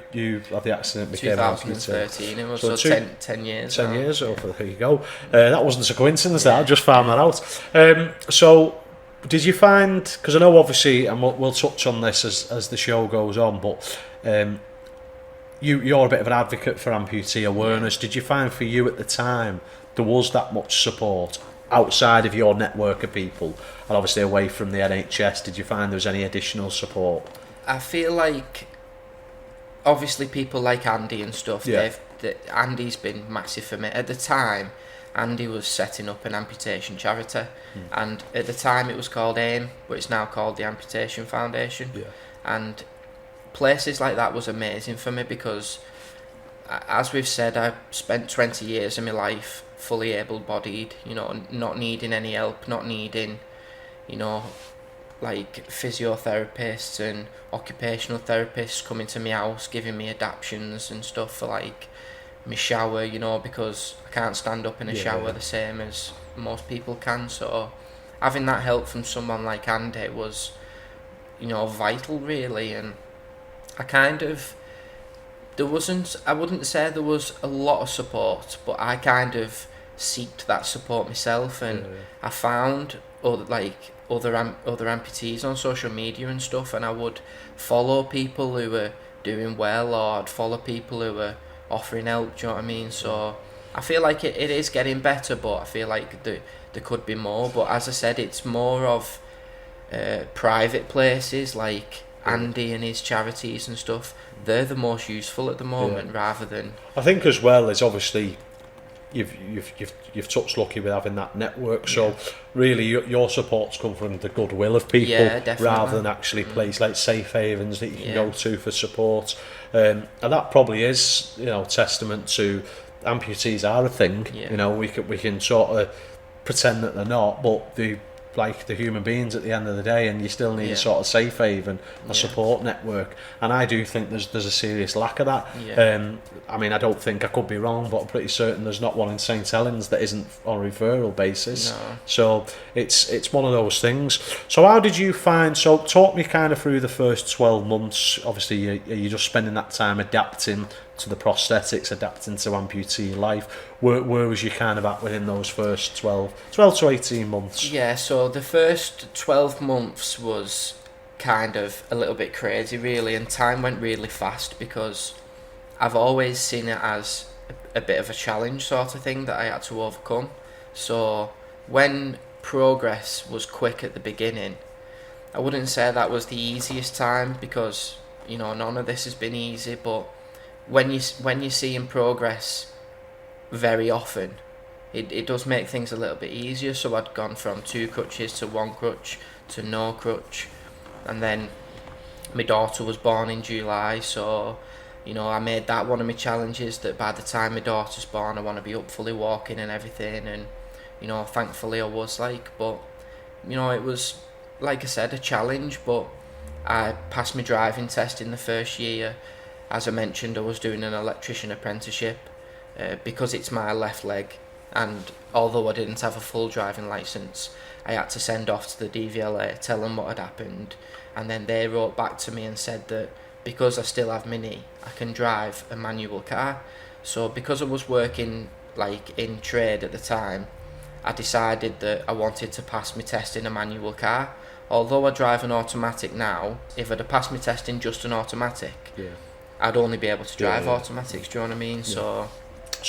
had the accident? 2013, it was, so 10 years. 10 years, so there you go. That wasn't a coincidence, that I just found that out. So did you find, because I know obviously, and we'll touch on this as the show goes on, but you're a bit of an advocate for amputee awareness. Did you find for you at the time there was that much support outside of your network of people, and obviously away from the NHS? Did you find there was any additional support? I feel like obviously people like Andy and stuff, Andy's been massive for me. At the time, Andy was setting up an amputation charity, and at the time it was called AIM, but it's now called the Amputation Foundation. And places like that was amazing for me, because as we've said, I've spent 20 years of my life fully able-bodied, not needing any help, not needing, like physiotherapists and occupational therapists coming to my house, giving me adaptions and stuff for like my shower, you know, because I can't stand up in a shower the same as most people can. So having that help from someone like Andy was, you know, vital really. And I wouldn't say there was a lot of support, but I kind of seeked that support myself, and I found other amputees on social media and stuff, and I would follow people who were doing well, or I'd follow people who were offering help, do you know what I mean? So I feel like it is getting better, but I feel like there could be more. But as I said, it's more of private places like Andy and his charities and stuff. They're the most useful at the moment, rather than. I think as well is obviously you've touched lucky with having that network. So really, your support's come from the goodwill of people, rather than actually places like safe havens that you can go to for support. And that probably is, you know, testament to amputees are a thing. You know, we can sort of pretend that they're not, but the human beings at the end of the day, and you still need a sort of safe haven, a support network, and I do think there's a serious lack of that. I mean, I don't think, I could be wrong, but I'm pretty certain there's not one in St Helens that isn't on a referral basis. So it's one of those things. So how did you find, so talk me kind of through the first 12 months. Obviously you're just spending that time adapting to the prosthetics, adapting to amputee life. Where was you kind of at within those first 12 to 18 months? Yeah, so the first 12 months was kind of a little bit crazy really, and time went really fast because I've always seen it as a bit of a challenge sort of thing that I had to overcome. So when progress was quick at the beginning, I wouldn't say that was the easiest time, because, you know, none of this has been easy, but when you're seeing progress very often, it does make things a little bit easier. So I'd gone from 2 crutches to 1 crutch to no crutch, and then my daughter was born in July, so, you know, I made that one of my challenges, that by the time my daughter's born I want to be up fully walking and everything. And, you know, thankfully I was but, you know, it was, like I said, a challenge, but I passed my driving test in the first year. As I mentioned, I was doing an electrician apprenticeship because it's my left leg, and although I didn't have a full driving licence, I had to send off to the DVLA, tell them what had happened, and then they wrote back to me and said that because I still have my knee, I can drive a manual car. So because I was working like in trade at the time, I decided that I wanted to pass my test in a manual car. Although I drive an automatic now, if I'd have passed my test in just an automatic, I'd only be able to drive automatics, do you know what I mean? So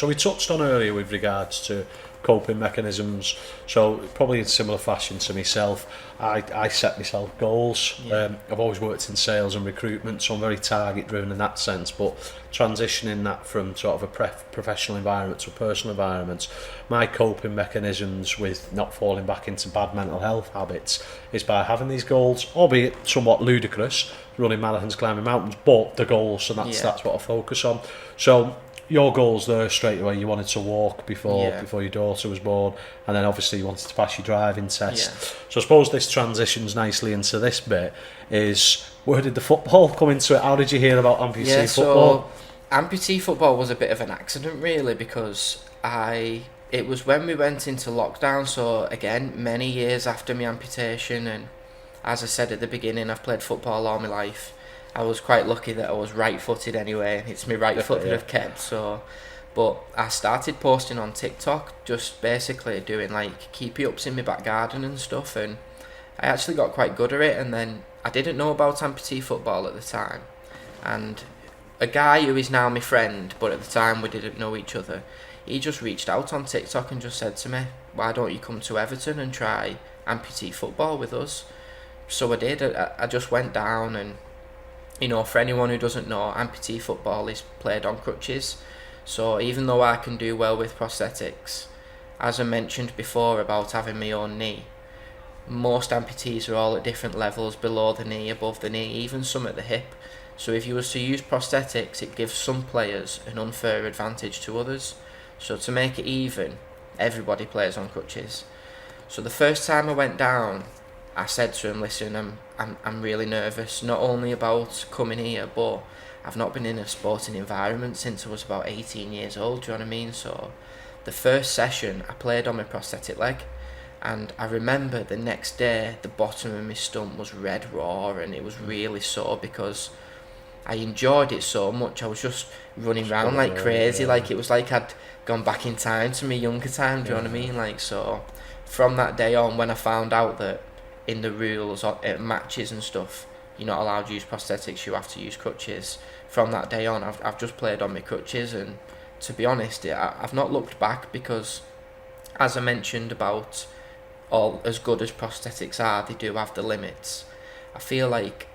we touched on earlier with regards to coping mechanisms, so probably in similar fashion to myself, I set myself goals. I've always worked in sales and recruitment, so I'm very target driven in that sense, but transitioning that from sort of a professional environment to a personal environment, my coping mechanisms with not falling back into bad mental health habits is by having these goals, albeit somewhat ludicrous, running marathons, climbing mountains, but the goals, and that's what I focus on. So your goals there straight away, you wanted to walk before your daughter was born, and then obviously you wanted to pass your driving test. So I suppose this transitions nicely into this bit, is where did the football come into it? How did you hear about amputee football? So amputee football was a bit of an accident really, because it was when we went into lockdown, so again many years after my amputation, and as I said at the beginning, I've played football all my life. I was quite lucky that I was right-footed anyway. It's my right foot that I've kept. So, but I started posting on TikTok, just basically doing like keepy-ups in my back garden and stuff, and I actually got quite good at it. And then I didn't know about amputee football at the time, and a guy who is now my friend, but at the time we didn't know each other, he just reached out on TikTok and just said to me, "Why don't you come to Everton and try amputee football with us?" So I did. I just went down, and, you know, for anyone who doesn't know, amputee football is played on crutches. So even though I can do well with prosthetics, as I mentioned before about having my own knee, most amputees are all at different levels, below the knee, above the knee, even some at the hip. So if you was to use prosthetics, it gives some players an unfair advantage to others. So to make it even, everybody plays on crutches. So the first time I went down, I said to him, "Listen, I'm really nervous, not only about coming here, but I've not been in a sporting environment since I was about 18 years old, do you know what I mean? So the first session I played on my prosthetic leg, and I remember the next day the bottom of my stump was red raw and it was really sore because I enjoyed it so much. I was just running around like crazy, like it was like I'd gone back in time to my younger time, do you know what I mean? Like, so from that day on, when I found out that in the rules at matches and stuff you're not allowed to use prosthetics, you have to use crutches, from that day on I've just played on my crutches. And to be honest, I've not looked back, because as I mentioned about all as good as prosthetics are, they do have the limits. I feel like,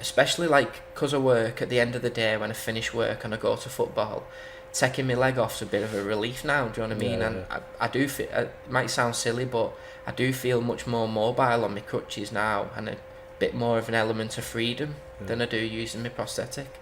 especially like because I work, at the end of the day when I finish work and I go to football, taking my leg off's a bit of a relief now, do you know what I mean? And I do feel, it might sound silly, but I do feel much more mobile on my crutches now, and a bit more of an element of freedom than I do using my prosthetic.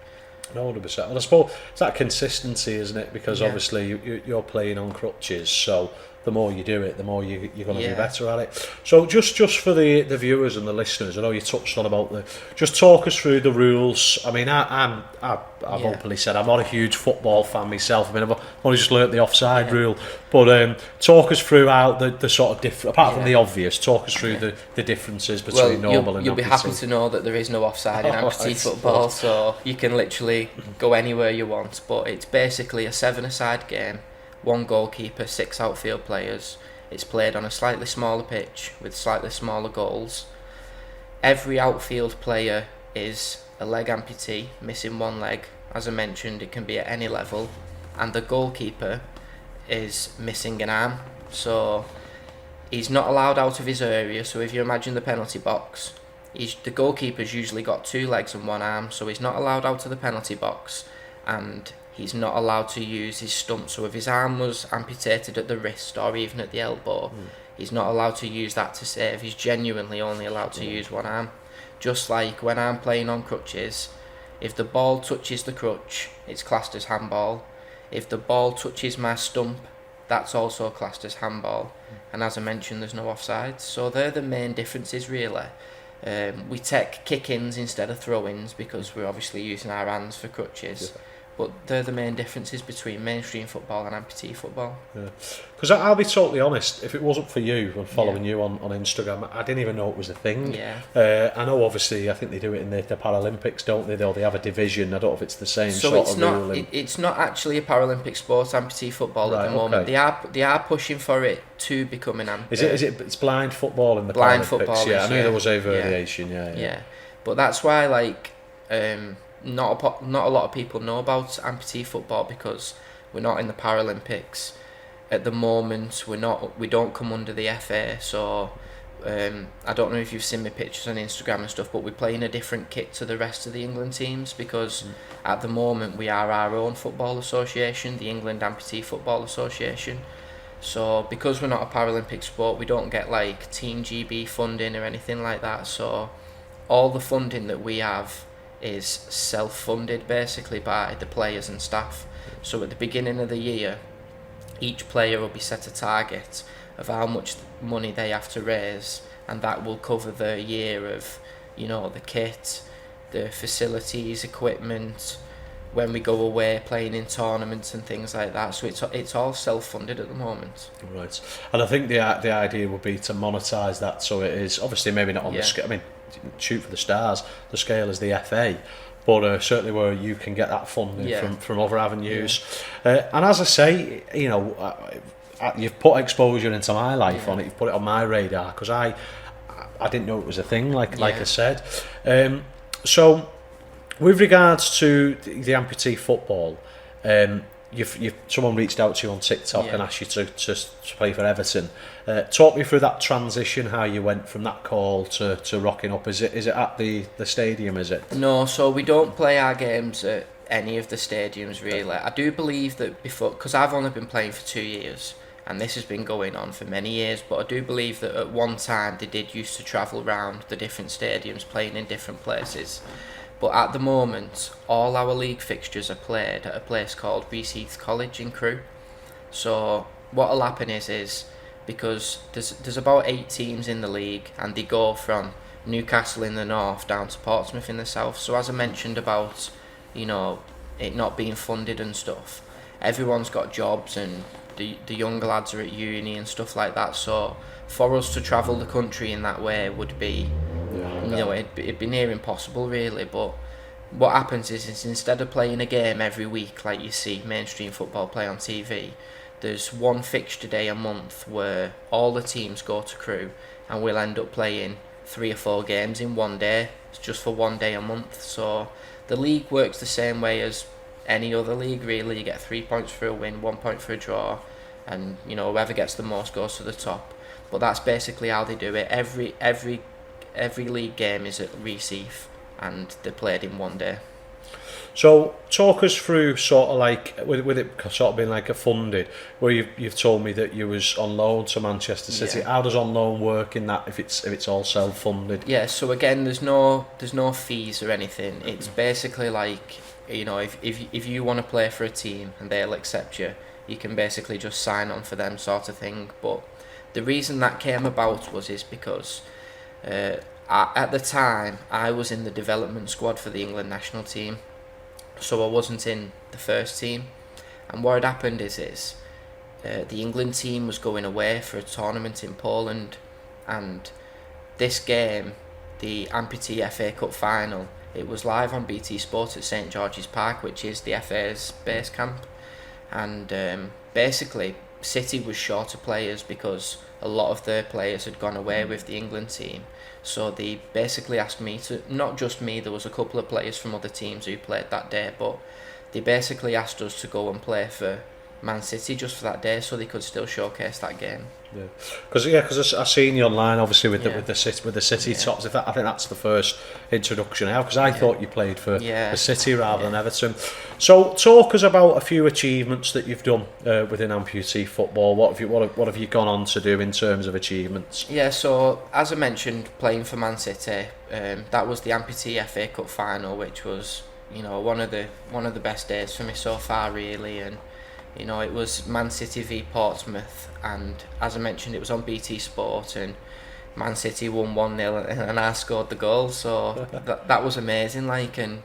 No, 100%. And I suppose it's that consistency, isn't it? Because obviously you're playing on crutches, so the more you do it, the more you're going to be better at it. So just for the viewers and the listeners, I know you touched on about just talk us through the rules. I mean, I've openly said I'm not a huge football fan myself. I mean, I've only just learnt the offside rule, but talk us through how the sort of different, apart from the obvious, talk us through the differences between normal and you'll be happy to know that there is no offside in amputee football, so you can literally go anywhere you want. But it's basically a 7-a-side game. 1 goalkeeper, 6 outfield players. It's played on a slightly smaller pitch with slightly smaller goals. Every outfield player is a leg amputee, missing 1 leg. As I mentioned, it can be at any level. And the goalkeeper is missing an arm. So he's not allowed out of his area. So if you imagine the penalty box, the goalkeeper's usually got 2 legs and 1 arm. So he's not allowed out of the penalty box. And he's not allowed to use his stump. So if his arm was amputated at the wrist or even at the elbow, he's not allowed to use that to save. He's genuinely only allowed to use 1 arm. Just like when I'm playing on crutches, if the ball touches the crutch, it's classed as handball. If the ball touches my stump, that's also classed as handball. And as I mentioned, there's no offsides. So they're the main differences, really. We take kick-ins instead of throw-ins because we're obviously using our hands for crutches. But they're the main differences between mainstream football and amputee football. Because I'll be totally honest, if it wasn't for you and following you on Instagram, I didn't even know it was a thing. I know obviously, I think they do it in the Paralympics, don't they? They have a division. I don't know if it's the same sort of rule. It's not actually a Paralympic sport, amputee football at the moment. They are pushing for it to become an amputee. It's blind football in the blind Paralympics? Football. Yeah, I knew there was a variation. Yeah. But that's why not a lot of people know about amputee football, because we're not in the Paralympics at the moment. We don't come under the FA. So I don't know if you've seen my pictures on Instagram and stuff, but we play in a different kit to the rest of the England teams, because at the moment we are our own football association, the England Amputee Football Association. So because we're not a Paralympic sport, we don't get like Team GB funding or anything like that. So all the funding that we have is self-funded basically by the players and staff. So at the beginning of the year, each player will be set a target of how much money they have to raise, and that will cover their year of, the kit, the facilities, equipment, when we go away playing in tournaments and things like that. So it's all self-funded at the moment. Right. And I think the idea would be to monetize that, so it is obviously maybe not on the scale. I mean, shoot for the stars, the scale is the FA, but certainly where you can get that funding from other avenues. And as I say, you've put exposure into my life on it. You've put it on my radar, because I didn't know it was a thing. Like I said, so with regards to the amputee football, someone reached out to you on TikTok and asked you to play for Everton. Talk me through that transition, how you went from that call to rocking up. Is it at the stadium, is it? No, so we don't play our games at any of the stadiums really. I do believe that before, because I've only been playing for 2 years and this has been going on for many years, but I do believe that at one time they did used to travel around the different stadiums playing in different places. But at the moment, all our league fixtures are played at a place called Reese College in Crewe. So what will happen is because there's about 8 teams in the league, and they go from Newcastle in the north down to Portsmouth in the south. So as I mentioned about you know, it not being funded and stuff, everyone's got jobs and the younger lads are at uni and stuff like that. So for us to travel the country in that way would be, it'd be near impossible really. But what happens is instead of playing a game every week like you see mainstream football play on TV, there's one fixture day a month where all the teams go to Crewe and we'll end up playing 3 or 4 games in one day. It's just for one day a month. So the league works the same way as any other league really. You get 3 points for a win, 1 point for a draw, and you know, whoever gets the most goes to the top. But that's basically how they do it. Every league game is at Recife and they're played in one day. So talk us through sort of like with it sort of being like a funded, where you've told me that you was on loan to Manchester City. Yeah. How does on loan work in that if it's all self funded? Yeah, so again there's no fees or anything. It's basically like, you know, if you want to play for a team and they'll accept you, you can basically just sign on for them sort of thing. But the reason that came about is because at the time I was in the development squad for the England national team. So I wasn't in the first team, and what had happened is the England team was going away for a tournament in Poland, and this game, the Amputee FA Cup final, it was live on BT Sport at St George's Park, which is the FA's base camp, and basically City was short of players because a lot of their players had gone away with the England team. So they basically asked me to, not just me, there was a couple of players from other teams who played that day, but they basically asked us to go and play for Man City just for that day so they could still showcase that game. Yeah, because I seen you online obviously with the City tops. I think that's the first introduction now, because I thought you played for the City rather than Everton. So talk us about a few achievements that you've done within amputee football. What have you gone on to do in terms of achievements? Yeah, so as I mentioned, playing for Man City, that was the Amputee FA Cup final, which was, you know, one of the best days for me so far really. And you know, it was Man City v Portsmouth, and as I mentioned, it was on BT Sport, and Man City won 1-0, and I scored the goal. So that was amazing. Like, and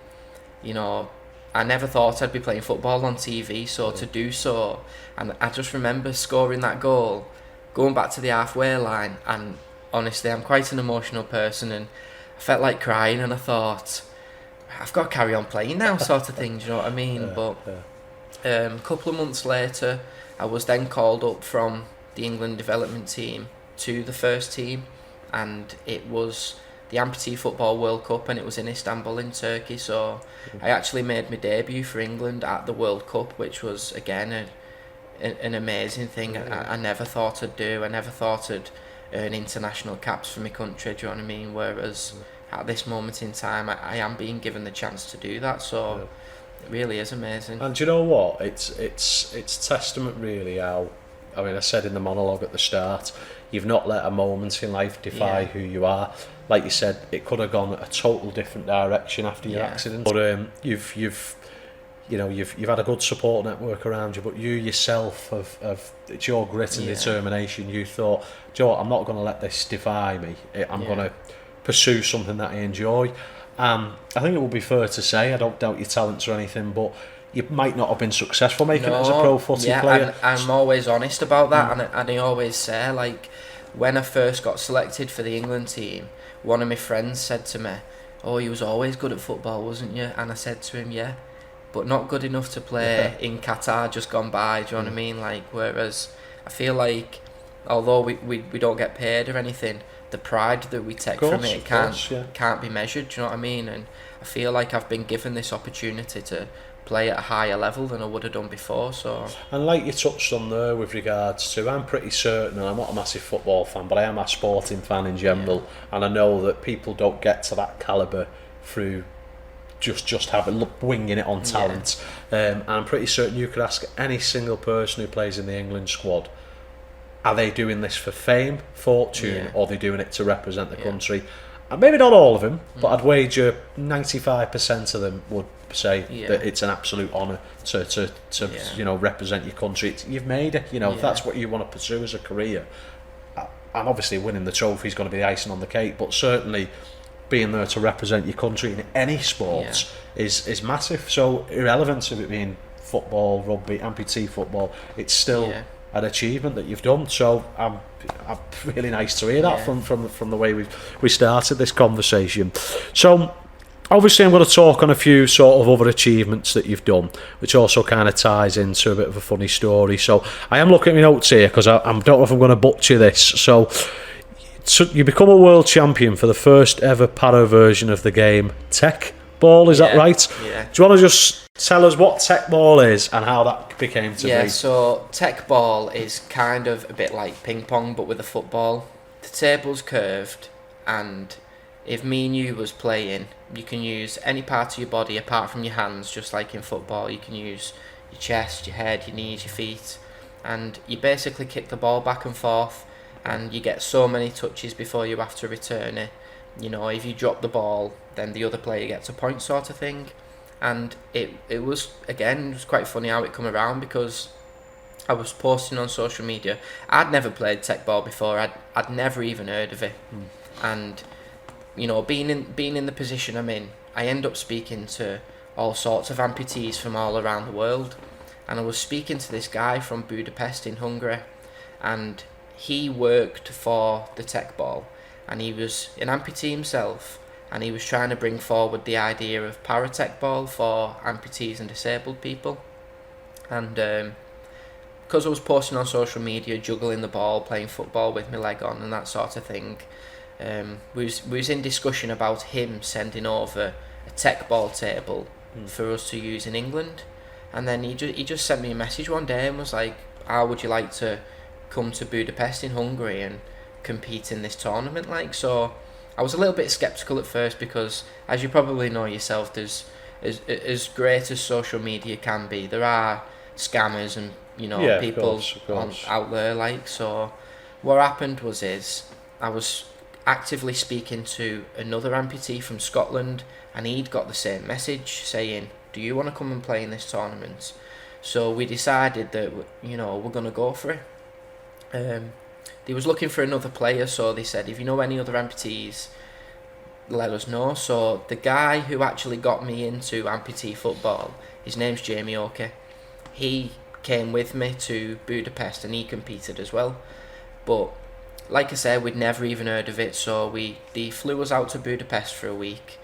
you know, I never thought I'd be playing football on TV. So to do so, and I just remember scoring that goal, going back to the halfway line, and honestly, I'm quite an emotional person, and I felt like crying, and I thought, I've got to carry on playing now, sort of thing. Do you know what I mean? A couple of months later, I was then called up from the England development team to the first team, and it was the Amputee Football World Cup, and it was in Istanbul in Turkey. So I actually made my debut for England at the World Cup, which was again an amazing thing. I never thought I'd do. I never thought I'd earn international caps for my country. Do you know what I mean? Whereas at this moment in time, I am being given the chance to do that. So. It really is amazing. And do you know what? It's testament really how, I mean, I said in the monologue at the start, you've not let a moment in life defy who you are. Like you said, it could have gone a total different direction after your accident. But you've had a good support network around you. But you yourself have it's your grit and determination. You thought, do you know what? I'm not going to let this defy me. I'm going to pursue something that I enjoy. I think it would be fair to say, I don't doubt your talents or anything, but you might not have been successful making it as a pro footy player. I'm always honest about that, and I always say, like, when I first got selected for the England team, one of my friends said to me, "Oh, you was always good at football, wasn't you?" And I said to him, "Yeah, but not good enough to play in Qatar just gone by." Do you know what I mean? Like, whereas I feel like, although we don't get paid or anything, the pride that we take from it can't be measured. Do you know what I mean? And I feel like I've been given this opportunity to play at a higher level than I would have done before. So, and like you touched on there with regards to, I'm pretty certain, and I'm not a massive football fan, but I am a sporting fan in general, and I know that people don't get to that calibre through just winging it on talent. And I'm pretty certain you could ask any single person who plays in the England squad, are they doing this for fame, fortune, or are they doing it to represent the country? And maybe not all of them, but I'd wager 95% of them would say that it's an absolute honour to you know, represent your country. You've made it, you know, if that's what you want to pursue as a career. And obviously winning the trophy is going to be the icing on the cake, but certainly being there to represent your country in any sports is massive. So irrelevant of it being football, rugby, amputee football, it's still an achievement that you've done. So I'm really nice to hear that from the way we started this conversation. So obviously I'm going to talk on a few sort of other achievements that you've done, which also kind of ties into a bit of a funny story. So I am looking at my notes here because I don't know if I'm going to butcher this. So you become a world champion for the first ever para version of the game, techball, is that right? Yeah. Do you want to just tell us what techball is and how that became to be? Yeah, so techball is kind of a bit like ping pong but with a football. The table's curved, and if me and you was playing, you can use any part of your body apart from your hands, just like in football. You can use your chest, your head, your knees, your feet, and you basically kick the ball back and forth, and you get so many touches before you have to return it. You know, if you drop the ball, then the other player gets a point, sort of thing. And it was quite funny how it come around, because I was posting on social media. I'd never played techball before. I'd never even heard of it. And you know, being in the position I'm in, I end up speaking to all sorts of amputees from all around the world. And I was speaking to this guy from Budapest in Hungary, and he worked for the techball, and he was an amputee himself, and he was trying to bring forward the idea of para techball for amputees and disabled people. And because I was posting on social media, juggling the ball, playing football with my leg on and that sort of thing, we was in discussion about him sending over a techball table for us to use in England. And then he just sent me a message one day and was like, how would you like to come to Budapest in Hungary and compete in this tournament? Like, so I was a little bit skeptical at first, because as you probably know yourself, there's as great as social media can be, there are scammers and people of course. out there. Like, so what happened was I was actively speaking to another amputee from Scotland, and he'd got the same message saying, do you want to come and play in this tournament? So we decided that we're going to go for it. They was looking for another player, so they said, if you know any other amputees, let us know. So the guy who actually got me into amputee football, his name's Jamie Oakey. He came with me to Budapest and he competed as well. But like I said, we'd never even heard of it, so they flew us out to Budapest for a week.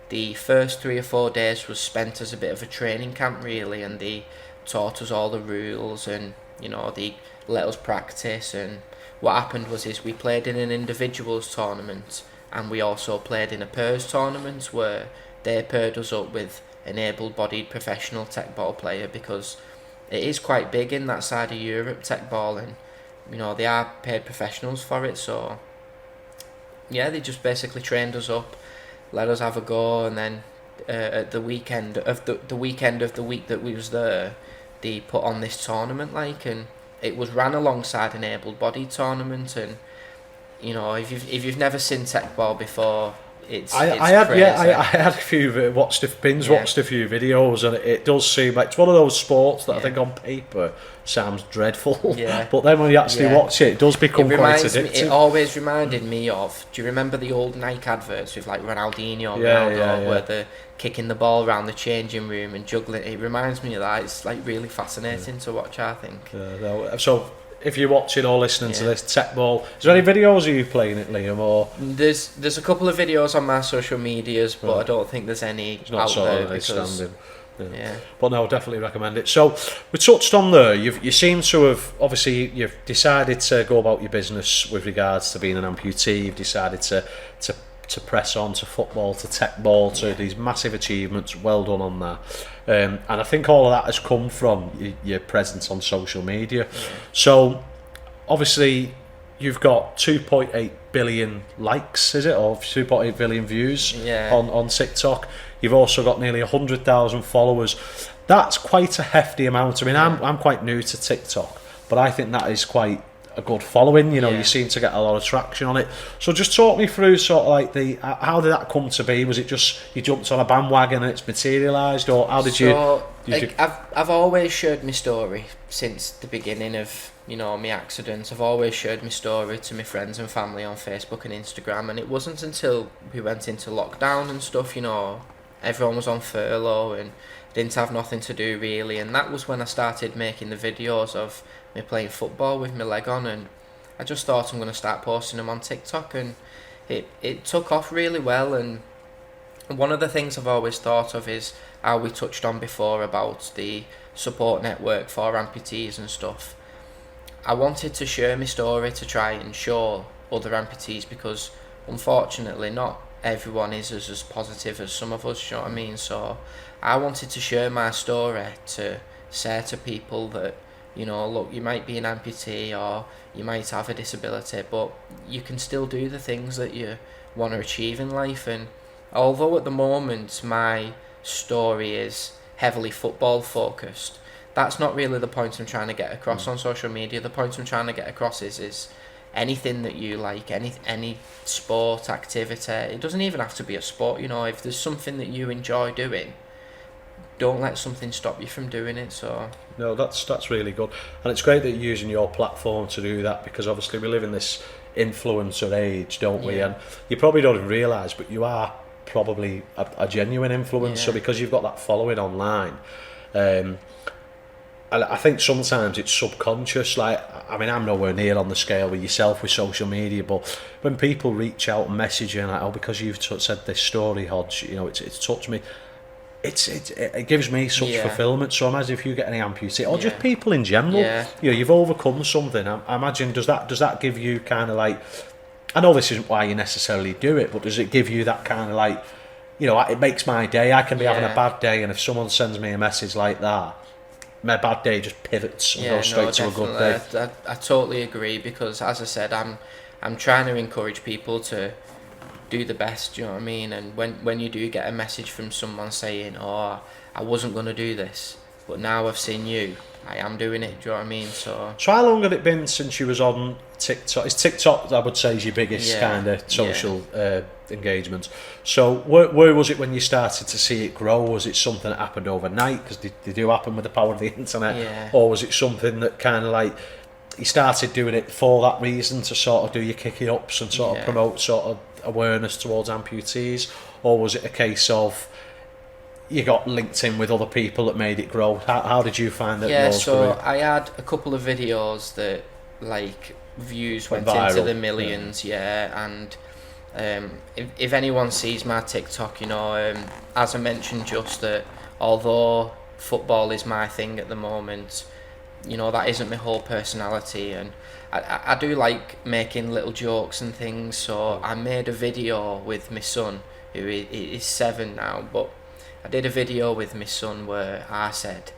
The first 3 or 4 days was spent as a bit of a training camp, really, and they taught us all the rules, and they let us practice. And what happened was we played in an individuals tournament, and we also played in a pairs tournament where they paired us up with an able-bodied professional techball player, because it is quite big in that side of Europe, techball, and they are paid professionals for it. So yeah, they just basically trained us up, let us have a go, and then at the weekend of the weekend of the week that we was there, they put on this tournament, and it was ran alongside an able-bodied tournament. And if you've never seen techball before, I had a few watched a few videos, and it does seem like it's one of those sports that I think on paper sounds dreadful, but then when you actually watch it does become quite addictive. It always reminded me of, do you remember the old Nike adverts with like Ronaldinho where they're kicking the ball around the changing room and juggling? It reminds me of that. It's like really fascinating to watch, I think. So if you're watching or listening to this techball, is there any videos of you playing it, Liam? Or there's a couple of videos on my social medias, but I don't think there's any out there because. Yeah. But no, definitely recommend it. So we touched on there. You seem to have you've decided to go about your business with regards to being an amputee. You've decided to press on to football, to techball, to these massive achievements. Well done on that. And I think all of that has come from your presence on social media. Yeah. So obviously you've got 2.8 billion likes, is it, or 2.8 billion views on TikTok. You've also got nearly 100,000 followers. That's quite a hefty amount. I mean, I'm quite new to TikTok, but I think that is quite a good following. You seem to get a lot of traction on it. So just talk me through sort of like how did that come to be? Was it just you jumped on a bandwagon and it's materialised, or how did you? I've always shared my story since the beginning of my accident. I've always shared my story to my friends and family on Facebook and Instagram, and it wasn't until we went into lockdown and stuff, everyone was on furlough and didn't have nothing to do really, and that was when I started making the videos of me playing football with my leg on, and I just thought I'm going to start posting them on TikTok, and it took off really well. And one of the things I've always thought of is how we touched on before about the support network for amputees and stuff. I wanted to share my story to try and show other amputees, because unfortunately not everyone is as positive as some of us, you know what I mean? So I wanted to share my story to say to people that, look, you might be an amputee or you might have a disability, but you can still do the things that you want to achieve in life. And although at the moment my story is heavily football focused, that's not really the point I'm trying to get across on social media. The point I'm trying to get across is anything that you like, any sport, activity. It doesn't even have to be a sport, if there's something that you enjoy doing, don't let something stop you from doing it. So no, that's really good, and it's great that you're using your platform to do that, because obviously we live in this influencer age, don't we? And you probably don't even realise, but you are probably a genuine influencer because you've got that following online. And I think sometimes it's subconscious. Like, I mean, I'm nowhere near on the scale with yourself with social media, but when people reach out and message you and like, because you've said this story, Hodge, it's touched me. It gives me such fulfilment. So imagine if you get any amputee, or just people in general, you've overcome something. I imagine, does that give you kind of like, I know this isn't why you necessarily do it, but does it give you that kind of like, it makes my day. I can be having a bad day, and if someone sends me a message like that, my bad day just pivots and goes straight to a good day. I totally agree, because as I said, I'm trying to encourage people to do the best, you know what I mean? And when you do get a message from someone saying, I wasn't going to do this, but now I've seen you, I am doing it, do you know what I mean? So how long had it been since you was on TikTok? It's TikTok, I would say, is your biggest kind of social engagement. So where was it when you started to see it grow? Was it something that happened overnight? Because they do happen with the power of the internet. Or was it something that kind of like, you started doing it for that reason, to sort of do your kicking ups and sort of promote sort of awareness towards amputees? Or was it a case of you got linked in with other people that made it grow? How did you find that? I had a couple of videos that like views went viral, into the millions, and if anyone sees my TikTok, as I mentioned just that, although football is my thing at the moment, that isn't my whole personality, and I do like making little jokes and things. So I made a video with my son, who is 7 now, but I did a video with my son where I said,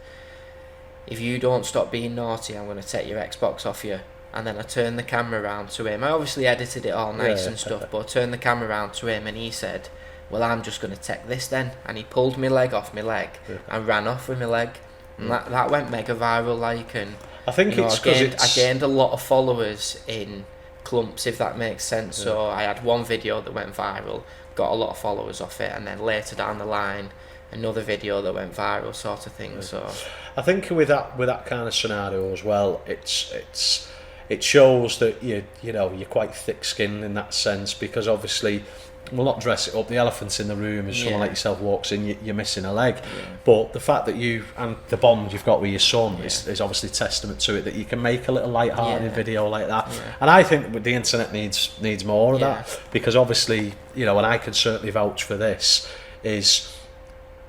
if you don't stop being naughty, I'm going to take your Xbox off you. And then I turned the camera around to him. I obviously edited it all nice and stuff, but I turned the camera around to him and he said, well, I'm just going to take this then. And he pulled my leg off my leg and ran off with my leg. And that went mega viral, like, and I think it's because I gained a lot of followers in clumps, if that makes sense. So I had one video that went viral, got a lot of followers off it, and then later down the line, another video that went viral, sort of thing. So I think with that kind of scenario as well, it shows that you're quite thick-skinned in that sense, because obviously we'll not dress it up. The elephant in the room is someone like yourself walks in, you're missing a leg. But the fact that you and the bond you've got with your son is obviously testament to it, that you can make a little light-hearted video like that. And I think the internet needs more of that, because obviously, and I can certainly vouch for this, is,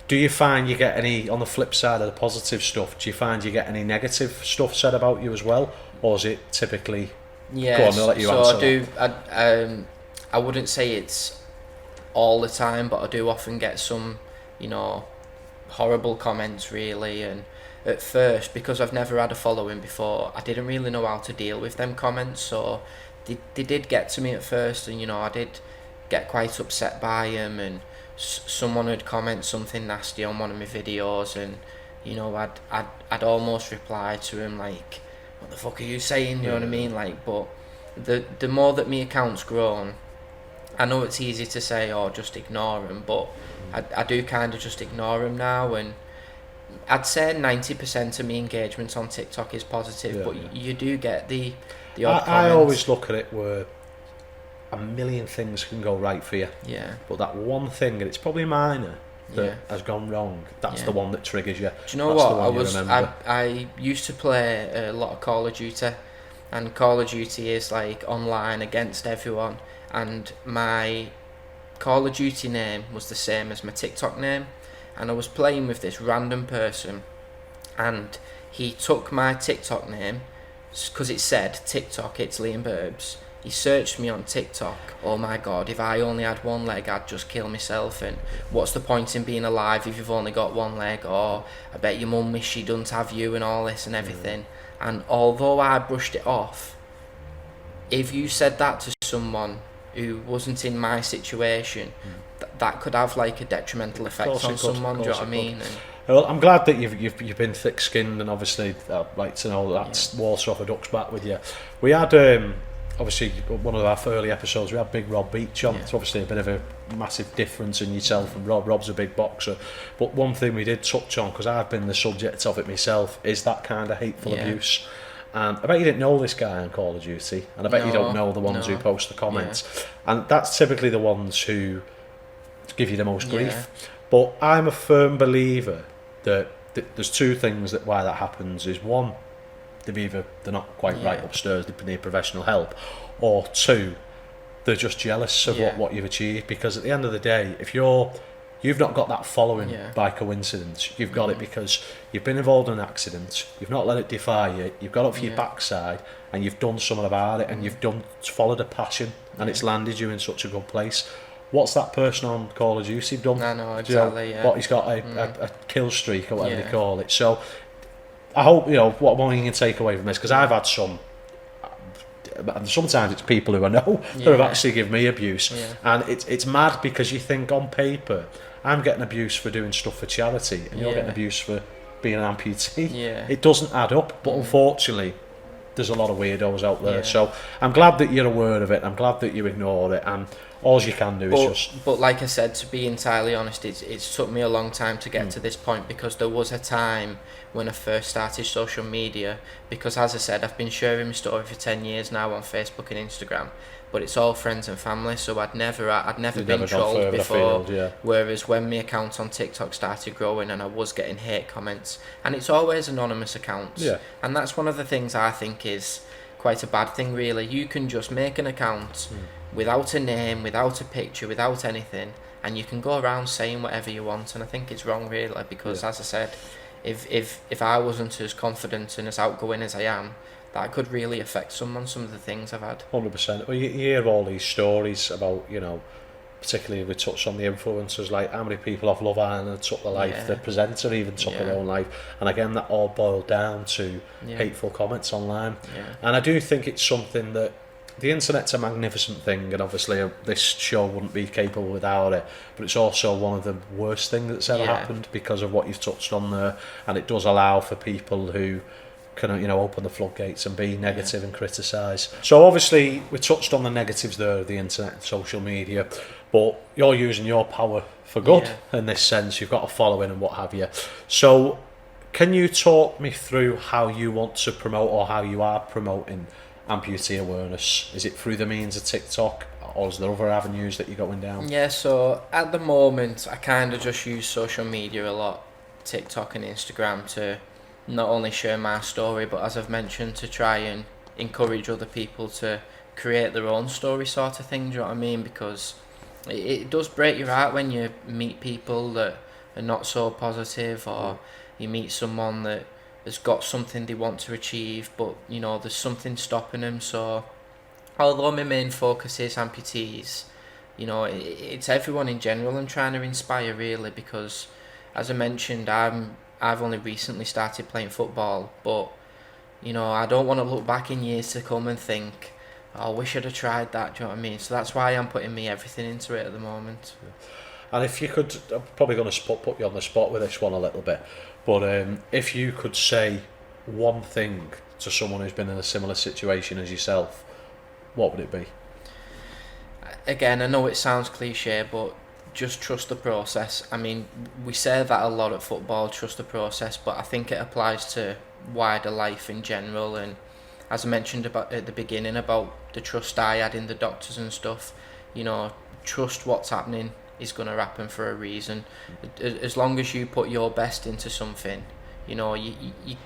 do you find you get any, on the flip side of the positive stuff, do you find you get any negative stuff said about you as well? Or is it typically... Go on, I'll let you answer. I wouldn't say it's all the time, but I do often get some, horrible comments really. And at first, because I've never had a following before, I didn't really know how to deal with them comments. So they did get to me at first, and I did get quite upset by them. And someone would comment something nasty on one of my videos, and I'd almost reply to him like, what the fuck are you saying? You know what I mean? Like, but the more that my account's grown, I know it's easy to say, just ignore them, but I do kind of just ignore them now. And I'd say 90% of my engagements on TikTok is positive, but you do get the odd comment. I always look at it where a million things can go right for you. Yeah. But that one thing, and it's probably minor, that has gone wrong, that's the one that triggers you. Do you know what? I used to play a lot of Call of Duty, and Call of Duty is like online against everyone, and my Call of Duty name was the same as my TikTok name, and I was playing with this random person, and he took my TikTok name because it said TikTok, it's Liam Burbs. He searched me on TikTok. Oh my god, if I only had one leg, I'd just kill myself. And what's the point in being alive if you've only got one leg? Or I bet your mum wished she doesn't have you, and all this and everything. And although I brushed it off, if you said that to someone who wasn't in my situation, that could have like a detrimental effect on someone. Do you know what I mean? Well, I'm glad that you've been thick-skinned, and obviously I'd like to know that's water off a duck's back with you. We had obviously one of our early episodes, we had Big Rob Beach on. It's obviously a bit of a massive difference in yourself and Rob. Rob's a big boxer, but one thing we did touch on, because I've been the subject of it myself, is that kind of hateful abuse. And I bet you didn't know this guy on Call of Duty, and I bet you don't know the ones who post the comments, and that's typically the ones who give you the most grief. But I'm a firm believer that there's two things that why that happens. Is one, they're not quite right upstairs, they need professional help, or two, they're just jealous of what you've achieved. Because at the end of the day, if you've not got that following by coincidence, you've got it because you've been involved in an accident, you've not let it defy you, you've got up for your backside, and you've done something about it, and you've followed a passion, and it's landed you in such a good place. What's that person on Call of Duty done? I know, exactly. What, he's got a kill streak or whatever they call it. So I hope what one you can take away from this, because I've had some. Sometimes it's people who I know that have actually given me abuse, and it's mad because you think on paper I'm getting abuse for doing stuff for charity, and you're getting abuse for being an amputee. It doesn't add up, but unfortunately there's a lot of weirdos out there. So I'm glad that you're aware of it. I'm glad that you ignore it, and all you can do is just. But like I said, to be entirely honest, it's took me a long time to get to this point, because there was a time when I first started social media, because as I said, I've been sharing my story for 10 years now on Facebook and Instagram, but it's all friends and family, so I'd never been trolled before. Whereas when my account on TikTok started growing and I was getting hate comments, and it's always anonymous accounts, and that's one of the things I think is quite a bad thing really. You can just make an account without a name, without a picture, without anything, and you can go around saying whatever you want, and I think it's wrong really, because as I said, if I wasn't as confident and as outgoing as I am, that could really affect some of the things I've had. 100%. Well, you hear all these stories about, particularly we touched on the influencers, like how many people off Love Island took their life, the presenter even took their own life, and again that all boiled down to hateful comments online. And I do think it's something that the internet's a magnificent thing, and obviously this show wouldn't be capable without it, but it's also one of the worst things that's ever happened because of what you've touched on there, and it does allow for people who can open the floodgates and be negative and criticise. So obviously we touched on the negatives there of the internet and social media, but you're using your power for good in this sense. You've got a following and what have you. So can you talk me through how you want to promote, or how you are promoting amputee awareness? Is it through the means of TikTok, or is there other avenues that you're going down? So at the moment I kind of just use social media a lot, TikTok and Instagram, to not only share my story, but as I've mentioned, to try and encourage other people to create their own story sort of thing. Do you know what I mean? Because it does break your heart when you meet people that are not so positive, or you meet someone that has got something they want to achieve, but there's something stopping them. So although my main focus is amputees, it's everyone in general I'm trying to inspire really, because as I mentioned, I've only recently started playing football, but I don't want to look back in years to come and think, I wish I'd have tried that. Do you know what I mean? So that's why I'm putting me everything into it at the moment. And if you could, I'm probably going to put you on the spot with this one a little bit, but if you could say one thing to someone who's been in a similar situation as yourself, what would it be? Again, I know it sounds cliche, but just trust the process. I mean, we say that a lot at football, trust the process, but I think it applies to wider life in general. And as I mentioned about at the beginning about the trust I had in the doctors and stuff, you know, trust what's happening is going to happen for a reason. As long as you put your best into something, you know, you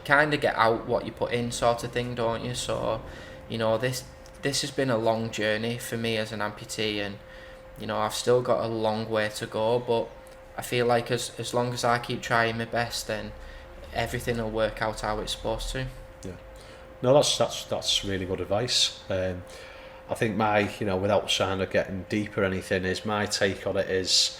kind of get out what you put in, sort of thing, don't you? So, you know, this has been a long journey for me as an amputee, and you know, I've still got a long way to go, but I feel like as long as I keep trying my best, then everything will work out how it's supposed to. Yeah. No, that's really good advice. I think my, you know, without kind of getting deep or anything, is my take on it is,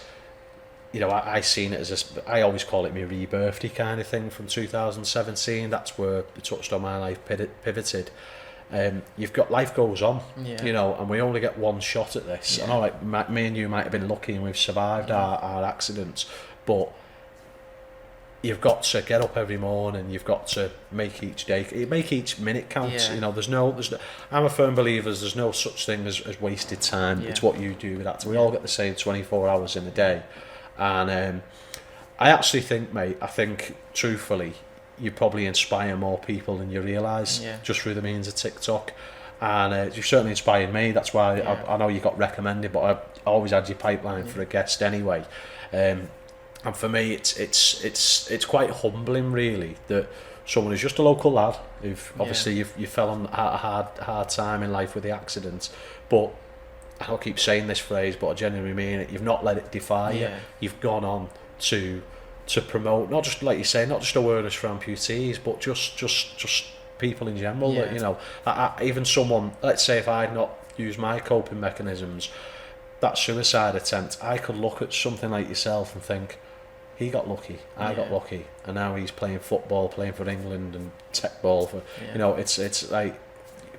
you know, I seen it as I always call it my rebirthday kind of thing from 2017. That's where the touchstone my life pivoted. You've got, life goes on, you know, and we only get one shot at this. I know, like, me and you might have been lucky and we've survived our accidents, but you've got to get up every morning. You've got to make each day, make each minute count. You know, there's no. I'm a firm believer there's no such thing as wasted time. It's what you do with that. We all get the same 24 hours in a day, and I actually think, mate, I think truthfully, you probably inspire more people than you realise just through the means of TikTok. And you've certainly inspired me. That's why I know you got recommended, but I always had your pipeline for a guest anyway. And for me, it's quite humbling, really, that someone who's just a local lad, who've obviously you fell on a hard time in life with the accident, but I'll keep saying this phrase, but I genuinely mean it. You've not let it defy you. You've gone on to promote, not just, like you say, not just awareness for amputees, but just people in general. That, you know, even someone, let's say if I'd not used my coping mechanisms, that suicide attempt, I could look at something like yourself and think, he got lucky, I got lucky, and now he's playing football, playing for England and techball. For you know, it's like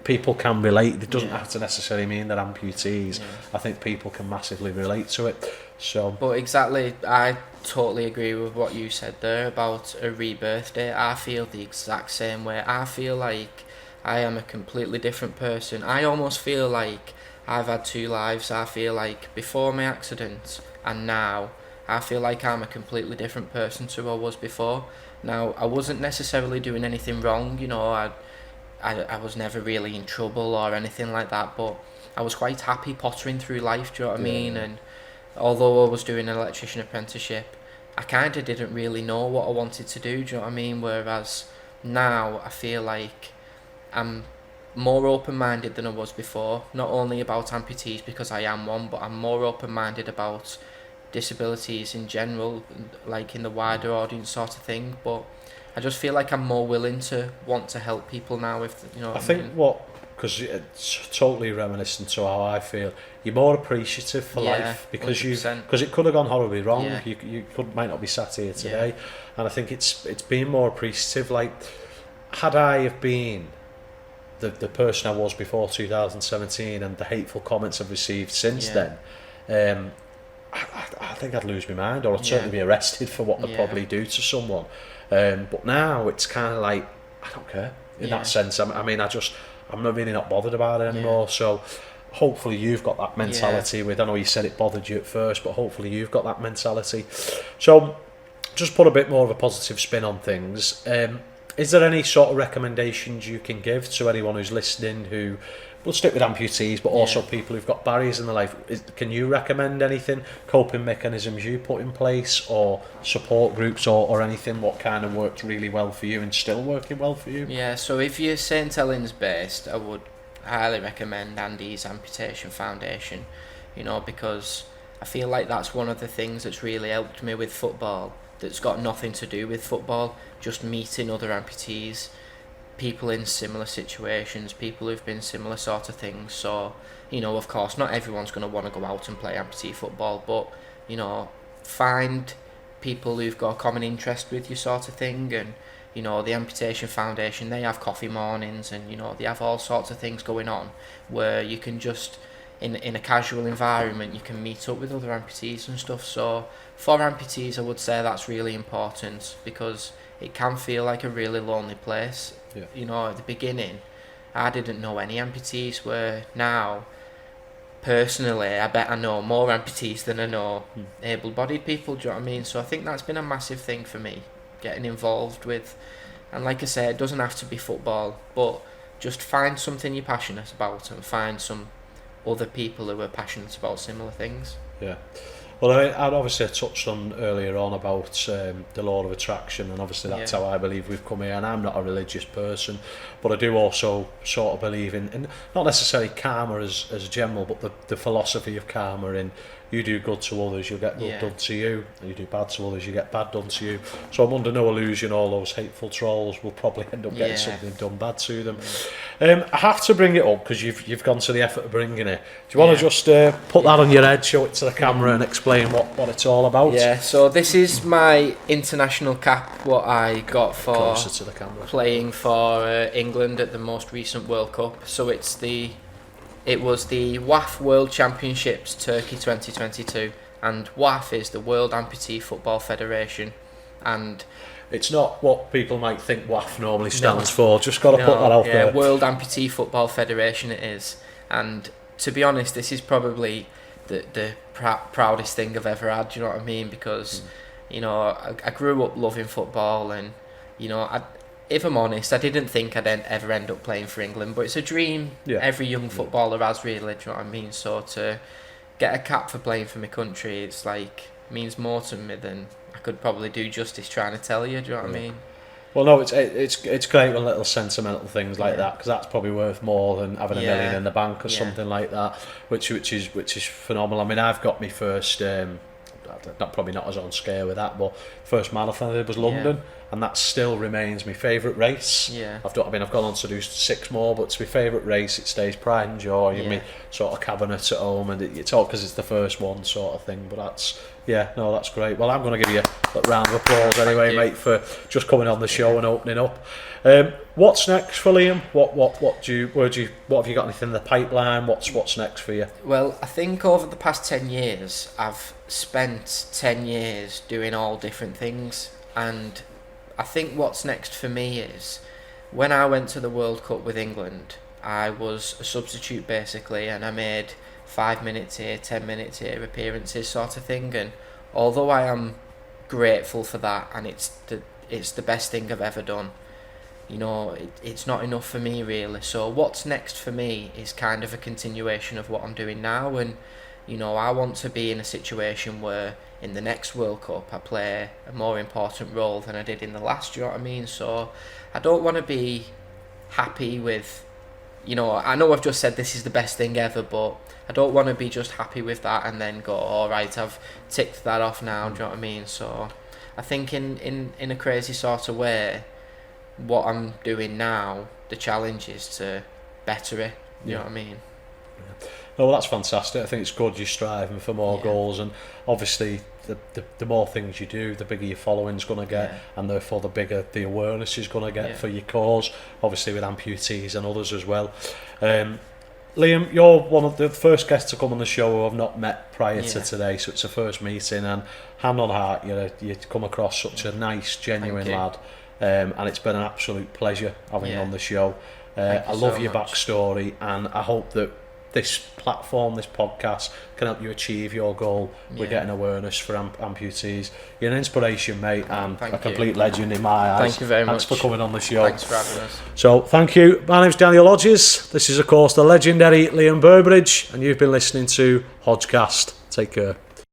people can relate. It doesn't have to necessarily mean that amputees. I think people can massively relate to it. So, but exactly, I totally agree with what you said there about a rebirth day. I feel the exact same way. I feel like I am a completely different person. I almost feel like I've had two lives. I feel like before my accident and now, I feel like I'm a completely different person to who I was before. Now, I wasn't necessarily doing anything wrong, you know, I was never really in trouble or anything like that, but I was quite happy pottering through life, do you know what I mean? And although I was doing an electrician apprenticeship, I kind of didn't really know what I wanted to do, do you know what I mean? Whereas now, I feel like I'm more open-minded than I was before, not only about amputees because I am one, but I'm more open-minded about disabilities in general, like in the wider audience sort of thing. But I just feel like I'm more willing to want to help people now, if you know what I mean. Because it's totally reminiscent to how I feel, you're more appreciative for life, because 100%. because it could have gone horribly wrong. You might not be sat here today, and I think it's being more appreciative. Like, had I have been the person I was before 2017 and the hateful comments I've received since then, I think I'd lose my mind, or I'd certainly be arrested for what I'd probably do to someone. But now it's kind of like, I don't care in that sense. I'm not really not bothered about it anymore. So hopefully you've got that mentality with, I know you said it bothered you at first, but hopefully you've got that mentality. So just put a bit more of a positive spin on things. Is there any sort of recommendations you can give to anyone who's listening who, we'll stick with amputees, but also people who've got barriers in their life? Can you recommend anything, coping mechanisms you put in place, or support groups, or anything? What kind of worked really well for you and still working well for you? Yeah, so if you're St Helens based, I would highly recommend Andy's Amputation Foundation, you know, because I feel like that's one of the things that's really helped me with football, that's got nothing to do with football, just meeting other amputees, people in similar situations, people who've been similar sort of things. So, you know, of course, not everyone's going to want to go out and play amputee football, but, you know, find people who've got a common interest with you sort of thing. And, you know, the Amputation Foundation, they have coffee mornings, and, you know, they have all sorts of things going on where you can just, in a casual environment, you can meet up with other amputees and stuff. So for amputees, I would say that's really important, because it can feel like a really lonely place. You know, at the beginning, I didn't know any amputees, where now personally, I bet I know more amputees than I know able-bodied people, do you know what I mean? So I think that's been a massive thing for me, getting involved with, and like I say, it doesn't have to be football, but just find something you're passionate about and find some other people who are passionate about similar things. Yeah. Well, I'd obviously touched on earlier on about the law of attraction, and obviously that's how I believe we've come here. And I'm not a religious person, but I do also sort of believe in not necessarily karma as general, but the philosophy of karma in you do good to others, you'll get good done to you, and you do bad to others, you get bad done to you. So I'm under no illusion all those hateful trolls will probably end up getting something done bad to them. I have to bring it up because you've gone to the effort of bringing it. Do you want to just put that on your head, show it to the camera and explain what it's all about? Yeah, so this is my international cap, what I got for Closer to the camera. Playing for England at the most recent World Cup. So it was the WAF World Championships Turkey 2022, and WAF is the World Amputee Football Federation, and it's not what people might think WAF normally stands for. Just got to put that out there. World Amputee Football Federation it is, and to be honest, this is probably the proudest thing I've ever had. Do you know what I mean? Because you know, I grew up loving football, and you know, if I'm honest, I didn't think I'd ever end up playing for England, but it's a dream every young footballer has, really, do you know what I mean? So to get a cap for playing for my country, it's like, means more to me than I could probably do justice trying to tell you, do you know what I mean? Well, no, it's great with little sentimental things like that, because that's probably worth more than having a million in the bank or something like that, which is phenomenal. I mean, I've got my first, probably not as on scale with that, but first marathon I did was London, and that still remains my favourite race. I've gone on to do 6 more, but it's my favourite race. It stays pride and joy in my sort of cabinet at home, and it's all because it's the first one sort of thing. But that's great. Well, I'm going to give you a round of applause anyway, mate, for just coming on the show and opening up. What's next for Liam? What have you got anything in the pipeline? What's next for you? Well, I think over the past 10 years, I've spent 10 years doing all different things, and I think what's next for me is, when I went to the World Cup with England, I was a substitute basically, and I made 5 minutes here, 10 minutes here, appearances sort of thing, and although I am grateful for that, and it's the best thing I've ever done, you know, it's not enough for me really. So what's next for me is kind of a continuation of what I'm doing now, and you know, I want to be in a situation where in the next World Cup I play a more important role than I did in the last, do you know what I mean? So I don't want to be happy with, you know, I know I've just said this is the best thing ever, but I don't want to be just happy with that and then go, alright, I've ticked that off now, do you know what I mean? So I think in a crazy sort of way, what I'm doing now, the challenge is to better it, you know what I mean? No, well, that's fantastic. I think it's good you're striving for more goals, and obviously the more things you do, the bigger your following's going to get, and therefore the bigger the awareness is going to get for your cause, obviously with amputees and others as well. Liam, you're one of the first guests to come on the show who I've not met prior to today, so it's a first meeting, and hand on heart, you come across such a nice, genuine lad, and it's been an absolute pleasure having you on the show. I love your backstory, and I hope that this platform, this podcast, can help you achieve your goal with getting awareness for amputees. You're an inspiration, mate, and a complete legend in my eyes. Thank you very much. Thanks for coming on the show. Thanks for having us. So, thank you. My name's Daniel Hodges. This is, of course, the legendary Liam Burbridge, and you've been listening to HodgeCast. Take care.